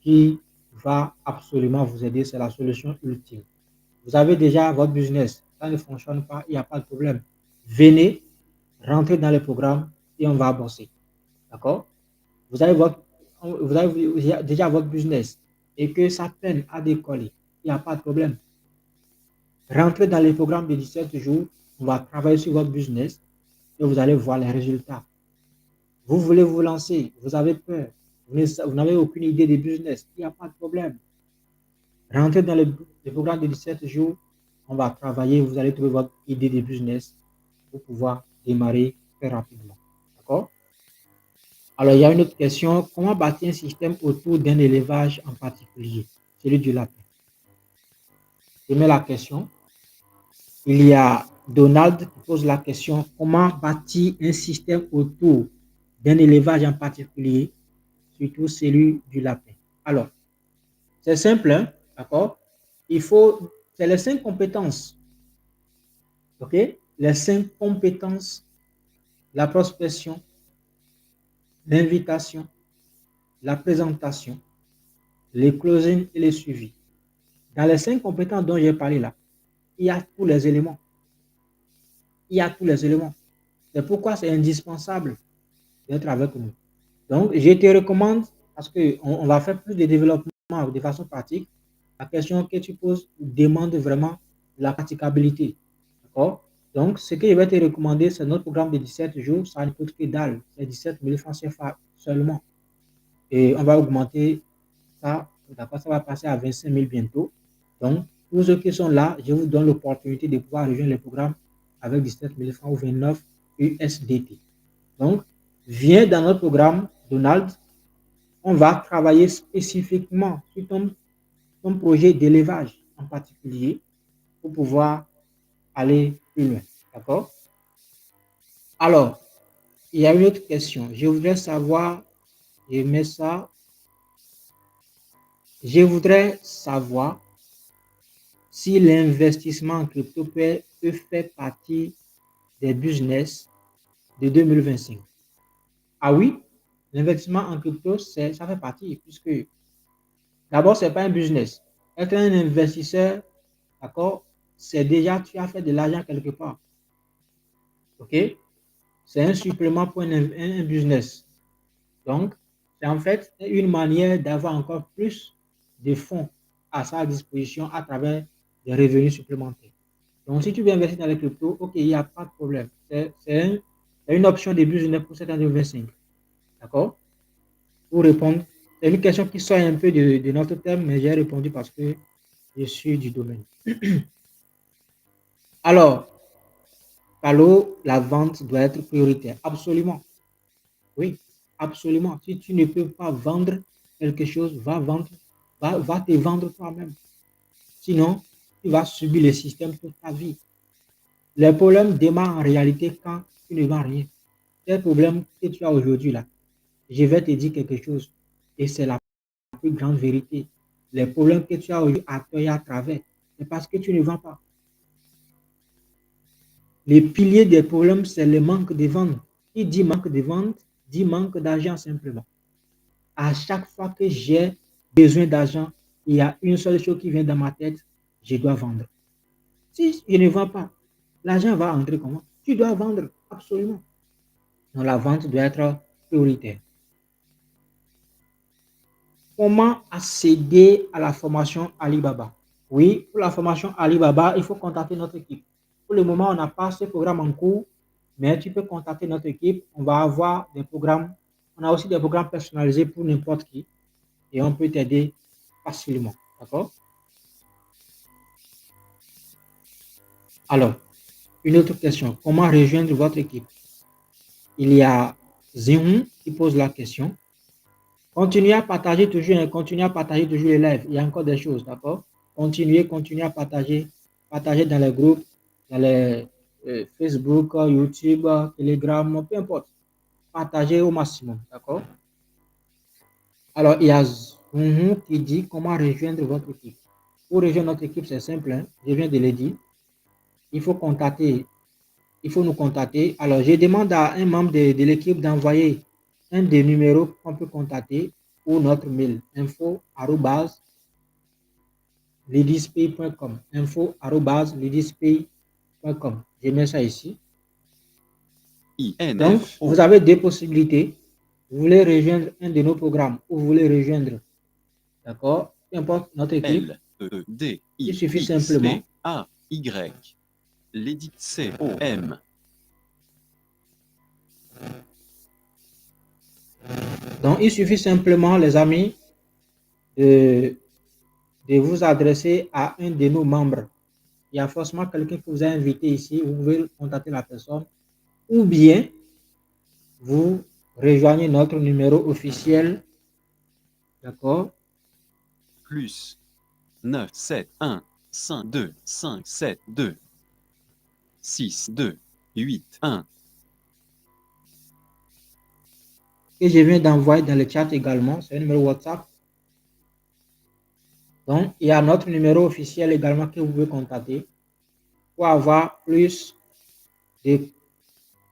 qui va absolument vous aider. C'est la solution ultime. Vous avez déjà votre business. Ça ne fonctionne pas, il n'y a pas de problème. Venez, rentrez dans le programme et on va bosser. D'accord? Vous avez déjà votre business et que ça peine à décoller. Il n'y a pas de problème. Rentrez dans le programme de 17 jours. On va travailler sur votre business et vous allez voir les résultats. Vous voulez vous lancer, vous avez peur, vous n'avez aucune idée de business, il n'y a pas de problème. Rentrez dans le programme de 17 jours, on va travailler, vous allez trouver votre idée de business pour pouvoir démarrer très rapidement. D'accord? Alors, il y a une autre question. Comment bâtir un système autour d'un élevage en particulier, celui du lapin? Je mets la question. Il y a Donald qui pose la question. Comment bâtir un système autour d'un élevage en particulier, surtout celui du lapin? Alors, c'est simple, hein? D'accord? C'est les 5 compétences. OK? Les 5 compétences, la prospection, l'invitation, la présentation, les closing et les suivis. Dans les 5 compétences dont j'ai parlé là, il y a tous les éléments. Il y a tous les éléments. C'est pourquoi c'est indispensable d'être avec nous. Donc, je te recommande, parce qu'on va faire plus de développement de façon pratique, la question que tu poses demande vraiment la praticabilité. D'accord? Donc, ce que je vais te recommander, c'est notre programme de 17 jours. Ça ne coûte que dalle. C'est 17 000 francs CFA seulement. Et on va augmenter ça. D'accord? Ça va passer à 25 000 bientôt. Donc, pour ceux qui sont là, je vous donne l'opportunité de pouvoir rejoindre le programme avec 17 000 francs ou 29 USDT. Donc, viens dans notre programme, Donald. On va travailler spécifiquement sur ton projet d'élevage en particulier pour pouvoir aller plus loin. D'accord? Alors, il y a une autre question. Je voudrais savoir, je mets ça, je voudrais savoir si l'investissement en crypto peut faire partie des business de 2025. Ah oui, l'investissement en crypto, ça fait partie, puisque d'abord, ce n'est pas un business. Être un investisseur, d'accord, c'est déjà, tu as fait de l'argent quelque part. OK? C'est un supplément pour un business. Donc, c'est en fait une manière d'avoir encore plus de fonds à sa disposition à travers des revenus supplémentaires. Donc, si tu veux investir dans les cryptos, OK, il n'y a pas de problème. C'est une option de business pour cette année 2025. D'accord? Pour répondre, c'est une question qui sort un peu de notre thème, mais j'ai répondu parce que je suis du domaine. Alors, Carlo, la vente doit être prioritaire. Absolument. Oui, absolument. Si tu ne peux pas vendre quelque chose, va te vendre toi-même. Sinon, tu vas subir le système toute ta vie. Les problèmes démarrent en réalité quand tu ne vends rien. Les problèmes que tu as aujourd'hui là, je vais te dire quelque chose et c'est la plus grande vérité. Les problèmes que tu as aujourd'hui à toi et à travers, c'est parce que tu ne vends pas. Les piliers des problèmes, c'est le manque de vente. Qui dit manque de vente, dit manque d'argent simplement. À chaque fois que j'ai besoin d'argent, il y a une seule chose qui vient dans ma tête, je dois vendre. Si je ne vends pas, l'argent va entrer comment? Tu dois vendre, absolument. Donc la vente doit être prioritaire. Comment accéder à la formation Alibaba? Oui, pour la formation Alibaba, il faut contacter notre équipe. Pour le moment, on n'a pas ce programme en cours, mais tu peux contacter notre équipe. On va avoir des programmes. On a aussi des programmes personnalisés pour n'importe qui et on peut t'aider facilement. D'accord? Alors, une autre question. Comment rejoindre votre équipe? Il y a Zéhun qui pose la question. Continuez à partager toujours, continuez à partager toujours les lives. Il y a encore des choses, d'accord? Continuez à partager, partager dans les groupes, dans les Facebook, YouTube, Telegram, peu importe. Partagez au maximum, d'accord? Alors, il y a Zouhou qui dit comment rejoindre votre équipe. Pour rejoindre notre équipe, c'est simple, hein? Je viens de le dire. Il faut nous contacter. Alors, je demande à un membre de l'équipe d'envoyer un des numéros qu'on peut contacter ou notre mail info@leadisp.com. info@leadisp.com. Je mets ça ici. Donc, vous avez deux possibilités. Vous voulez rejoindre un de nos programmes ou vous voulez rejoindre, d'accord, peu importe notre équipe. Il suffit simplement. LeaditCom. Donc, il suffit simplement, les amis, de vous adresser à un de nos membres. Il y a forcément quelqu'un qui vous a invité ici, vous pouvez contacter la personne, ou bien vous rejoignez notre numéro officiel, d'accord? Plus 971 52 572 6281. Que je viens d'envoyer dans le chat également, c'est un numéro WhatsApp. Donc, il y a notre numéro officiel également que vous pouvez contacter pour avoir plus de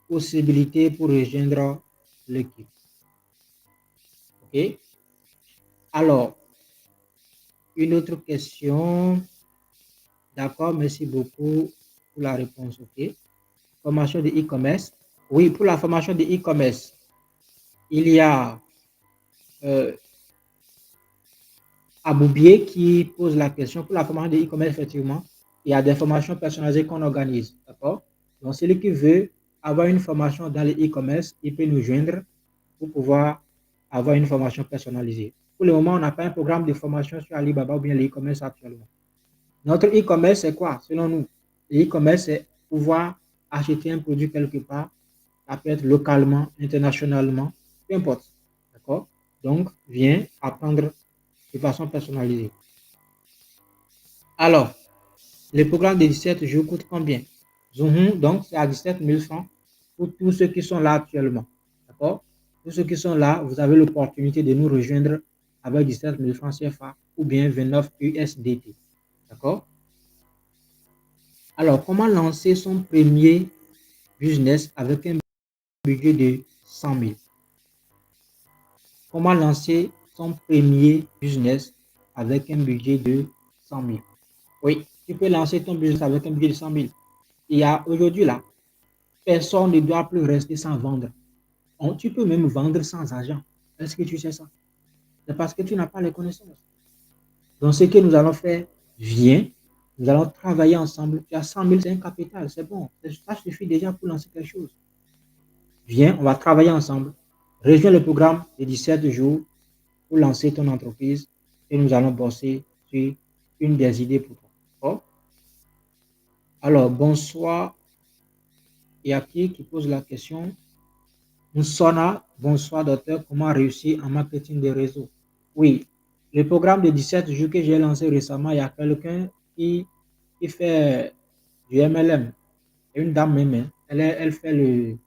possibilités pour rejoindre l'équipe. OK? Alors, une autre question. D'accord, merci beaucoup pour la réponse. OK? Formation de e-commerce. Oui, pour la formation de e-commerce, il y a Aboubier qui pose la question. Pour la formation de e-commerce, effectivement, il y a des formations personnalisées qu'on organise. D'accord? Donc, celui qui veut avoir une formation dans le e-commerce, il peut nous joindre pour pouvoir avoir une formation personnalisée. Pour le moment, on n'a pas un programme de formation sur Alibaba ou bien le e-commerce actuellement. Notre e-commerce, c'est quoi, selon nous? Le e-commerce, c'est pouvoir acheter un produit quelque part. Ça peut être localement, internationalement, peu importe. D'accord? Donc, viens apprendre de façon personnalisée. Alors, le programme de 17 jours coûte combien? Zoom, donc, c'est à 17 000 francs pour tous ceux qui sont là actuellement. D'accord? Tous ceux qui sont là, vous avez l'opportunité de nous rejoindre avec 17 000 francs CFA ou bien 29 USDT. D'accord? Alors, comment lancer son premier business avec un budget de 100 000? Comment lancer son premier business avec un budget de 100 000? Oui, tu peux lancer ton business avec un budget de 100 000. Il y a aujourd'hui là, personne ne doit plus rester sans vendre. Tu peux même vendre sans argent. Est-ce que tu sais ça? C'est parce que tu n'as pas les connaissances. Donc, ce que nous allons faire, viens, nous allons travailler ensemble. Tu as 100 000, c'est un capital, c'est bon. Ça suffit déjà pour lancer quelque chose. Viens, on va travailler ensemble. Rejoins le programme de 17 jours pour lancer ton entreprise et nous allons bosser sur une des idées pour toi. Oh? Alors, bonsoir. Il y a qui pose la question? Moussona, bonsoir docteur, comment réussir en marketing des réseaux? Oui, le programme de 17 jours que j'ai lancé récemment, il y a quelqu'un qui fait du MLM, une dame même, elle fait le,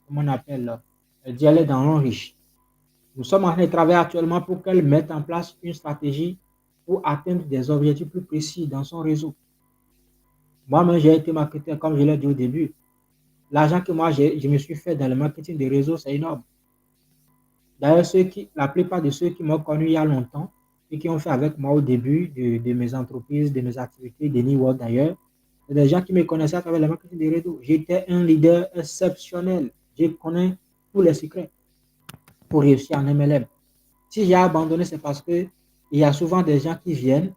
comment on appelle là, elle dit elle est dans l'enrichissement. Nous sommes en train de travailler actuellement pour qu'elle mette en place une stratégie pour atteindre des objectifs plus précis dans son réseau. Moi-même, j'ai été marketeur, comme je l'ai dit au début. L'argent que moi, je me suis fait dans le marketing des réseaux, c'est énorme. D'ailleurs, la plupart de ceux qui m'ont connu il y a longtemps et qui ont fait avec moi au début de mes entreprises, de mes activités, de New World d'ailleurs, c'est des gens qui me connaissaient à travers le marketing des réseaux. J'étais un leader exceptionnel. Je connais tous les secrets pour réussir en MLM. Si j'ai abandonné, c'est parce que il y a souvent des gens qui viennent,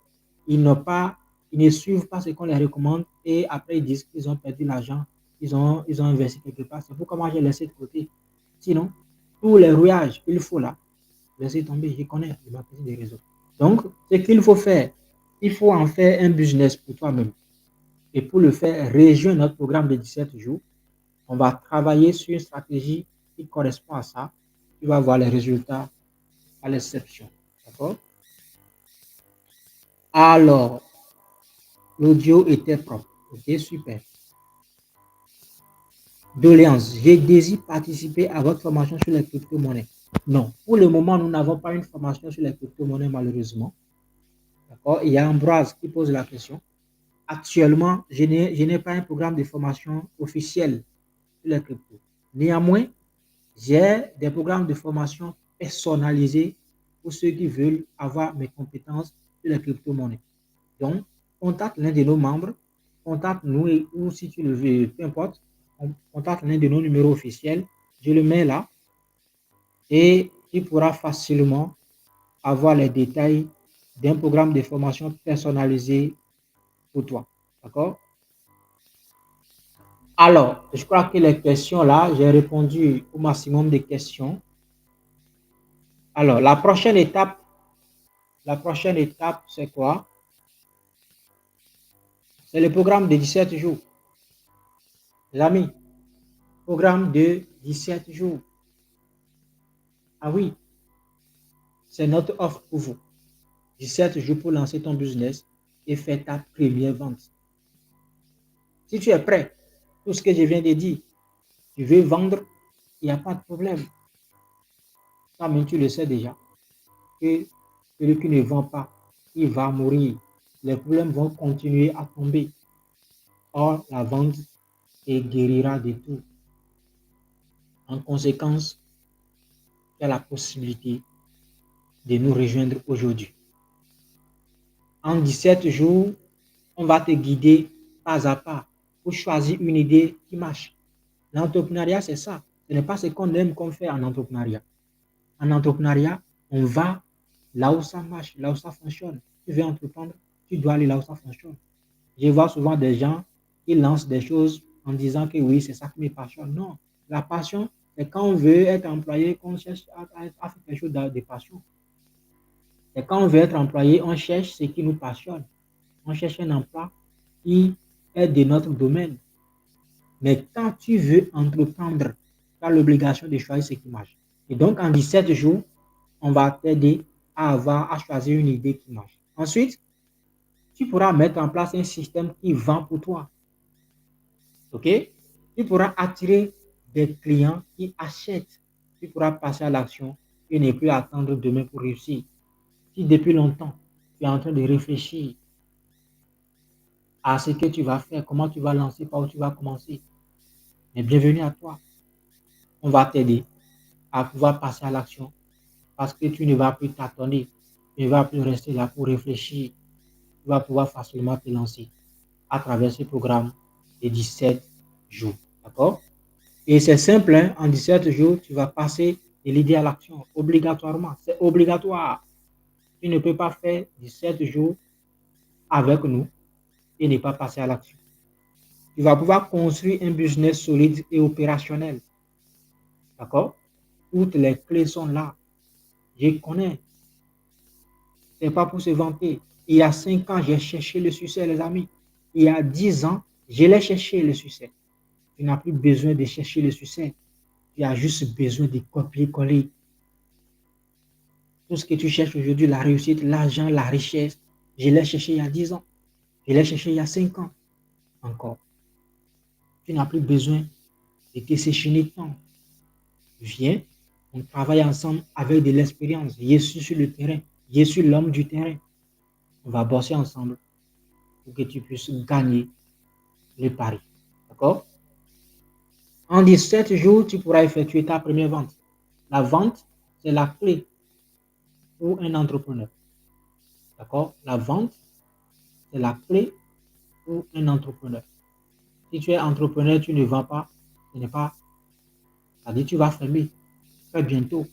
ils ne suivent pas ce qu'on les recommande et après ils disent qu'ils ont perdu l'argent, ils ont investi quelque part. C'est pourquoi moi j'ai laissé de côté. Sinon, tous les rouillages qu'il faut là, laisser tomber, je connais le marketing des réseaux. Donc, ce qu'il faut faire, il faut en faire un business pour toi-même. Et pour le faire, rejoins notre programme de 17 jours. On va travailler sur une stratégie qui correspond à ça. Tu vas voir les résultats à l'exception. D'accord? Alors, l'audio était propre. Ok, super. Doléance. Je désire participer à votre formation sur les crypto-monnaies. Non, pour le moment, nous n'avons pas une formation sur les crypto-monnaies, malheureusement. D'accord? Il y a Ambroise qui pose la question. Actuellement, je n'ai pas un programme de formation officiel sur les cryptos. Néanmoins, j'ai des programmes de formation personnalisés pour ceux qui veulent avoir mes compétences sur les crypto-monnaies. Donc, contacte l'un de nos membres, contacte-nous ou si tu le veux, peu importe, contacte l'un de nos numéros officiels, je le mets là et tu pourras facilement avoir les détails d'un programme de formation personnalisé pour toi. D'accord? Alors, je crois que les questions là, j'ai répondu au maximum de questions. Alors, la prochaine étape, c'est quoi? C'est le programme de 17 jours. Les amis, programme de 17 jours. Ah oui, c'est notre offre pour vous. 17 jours pour lancer ton business et faire ta première vente. Si tu es prêt, tout ce que je viens de dire, tu veux vendre, il n'y a pas de problème. Toi-même, tu le sais déjà, que celui qui ne vend pas, il va mourir. Les problèmes vont continuer à tomber. Or, la vente te guérira de tout. En conséquence, tu as la possibilité de nous rejoindre aujourd'hui. En 17 jours, on va te guider pas à pas pour choisir une idée qui marche. L'entrepreneuriat, c'est ça. Ce n'est pas ce qu'on aime qu'on fait en entrepreneuriat. En entrepreneuriat, on va là où ça marche, là où ça fonctionne. Tu veux entreprendre, tu dois aller là où ça fonctionne. Je vois souvent des gens qui lancent des choses en disant que oui, c'est ça qui me passionne. Non, la passion, c'est quand on veut être employé, qu'on cherche à faire quelque chose de passion. Et quand on veut être employé, on cherche ce qui nous passionne. On cherche un emploi qui est de notre domaine. Mais quand tu veux entreprendre, tu as l'obligation de choisir ce qui marche. Et donc, en 17 jours, on va t'aider à choisir une idée qui marche. Ensuite, tu pourras mettre en place un système qui vend pour toi. OK? Tu pourras attirer des clients qui achètent. Tu pourras passer à l'action et ne plus attendre demain pour réussir. Si depuis longtemps, tu es en train de réfléchir à ce que tu vas faire, comment tu vas lancer, par où tu vas commencer, mais bienvenue à toi. On va t'aider à pouvoir passer à l'action parce que tu ne vas plus tâtonner, tu ne vas plus rester là pour réfléchir. Tu vas pouvoir facilement te lancer à travers ce programme de 17 jours. D'accord? Et c'est simple, hein? En 17 jours, tu vas passer de l'idée à l'action obligatoirement. C'est obligatoire. Tu ne peux pas faire 17 jours avec nous et ne pas passer à l'action. Tu vas pouvoir construire un business solide et opérationnel. D'accord? Toutes les clés sont là. Je connais. Ce n'est pas pour se vanter. Il y a 5 ans, j'ai cherché le succès, les amis. Il y a 10 ans, je l'ai cherché le succès. Tu n'as plus besoin de chercher le succès. Tu as juste besoin de copier-coller. Tout ce que tu cherches aujourd'hui, la réussite, l'argent, la richesse, je l'ai cherché il y a 10 ans. Je l'ai cherché il y a 5 ans encore. Tu n'as plus besoin de te sécher de temps. Viens, on travaille ensemble avec de l'expérience. Je suis sur le terrain. Je suis l'homme du terrain. On va bosser ensemble pour que tu puisses gagner le pari. D'accord? En 17 jours, tu pourras effectuer ta première vente. La vente, c'est la clé pour un entrepreneur. D'accord? La vente, c'est la clé pour un entrepreneur. Si tu es entrepreneur, tu ne vends pas, ce n'est pas. C'est-à-dire tu vas fermer très bientôt,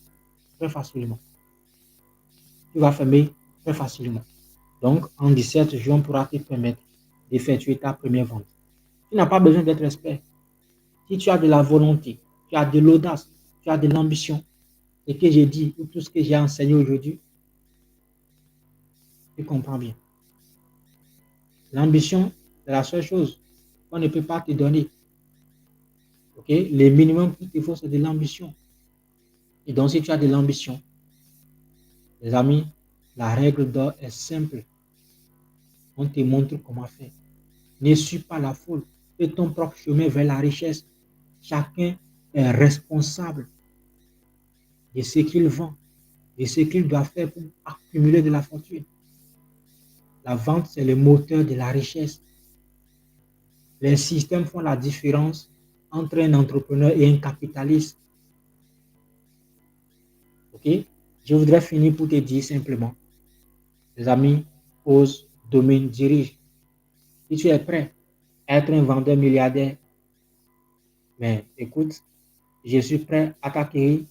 très facilement. Tu vas fermer très facilement. Donc, en 17 jours, on pourra te permettre d'effectuer ta première vente. Tu n'as pas besoin d'être expert. Si tu as de la volonté, tu as de l'audace, tu as de l'ambition, ce que j'ai dit ou tout ce que j'ai enseigné aujourd'hui, tu comprends bien. L'ambition, c'est la seule chose qu'on ne peut pas te donner. Okay? Le minimum qu'il te faut, c'est de l'ambition. Et donc, si tu as de l'ambition, les amis, la règle d'or est simple. On te montre comment faire. Ne suis pas la foule. Fais ton propre chemin vers la richesse. Chacun est responsable de ce qu'il vend, de ce qu'il doit faire pour accumuler de la fortune. La vente, c'est le moteur de la richesse. Les systèmes font la différence entre un entrepreneur et un capitaliste. Ok? Je voudrais finir pour te dire simplement, les amis, ose, domine, dirige. Si tu es prêt à être un vendeur milliardaire, mais écoute, je suis prêt à t'accueillir,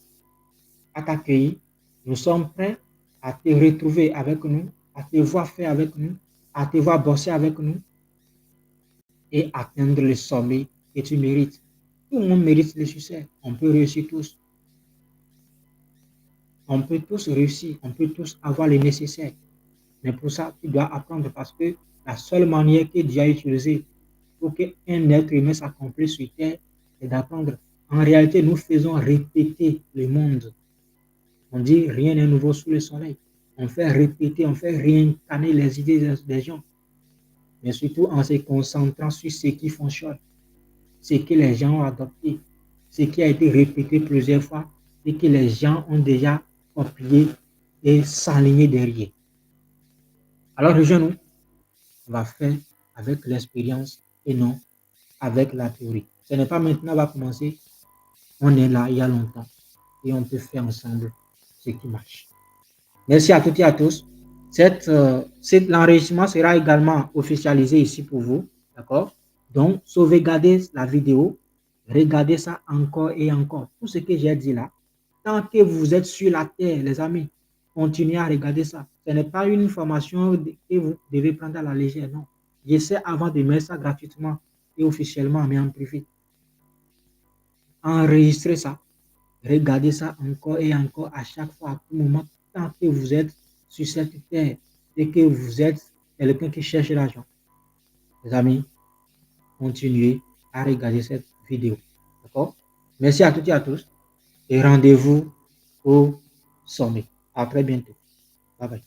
Nous sommes prêts à te retrouver avec nous, à te voir faire avec nous, à te voir bosser avec nous et atteindre le sommet que tu mérites. Tout le monde mérite le succès. On peut réussir tous. On peut tous réussir. On peut tous avoir le nécessaire. Mais pour ça, tu dois apprendre parce que la seule manière que Dieu a utilisée pour qu'un être humain s'accomplisse sur terre, c'est d'apprendre. En réalité, nous faisons répéter le monde. On dit rien n'est nouveau sous le soleil. On fait répéter, on fait réincarner les idées des gens. Mais surtout en se concentrant sur ce qui fonctionne, ce que les gens ont adopté, ce qui a été répété plusieurs fois et que les gens ont déjà copié et s'aligné derrière. Alors rejoins-nous, on va faire avec l'expérience et non avec la théorie. Ce n'est pas maintenant, on va commencer. On est là il y a longtemps et on peut faire ensemble ce qui marche. Merci à toutes et à tous. L'enregistrement sera également officialisé ici pour vous. D'accord? Donc, sauvegardez la vidéo. Regardez ça encore et encore. Tout ce que j'ai dit là, tant que vous êtes sur la terre, les amis, continuez à regarder ça. Ce n'est pas une formation que vous devez prendre à la légère, non. J'essaie avant de mettre ça gratuitement et officiellement, mais en privé. Enregistrez ça. Regardez ça encore et encore à chaque fois, à tout moment, tant que vous êtes sur cette terre et que vous êtes quelqu'un qui cherche l'argent. Les amis, continuez à regarder cette vidéo. D'accord? Merci à toutes et à tous et rendez-vous au sommet. À très bientôt. Bye bye.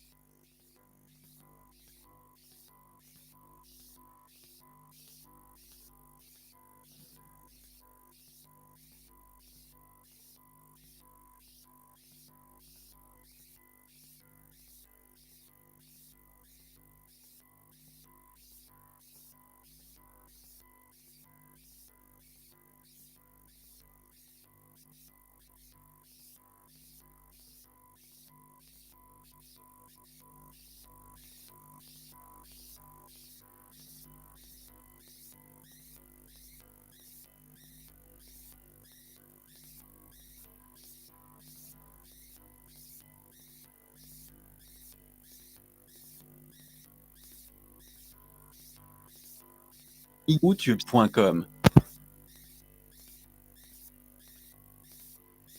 youtube.com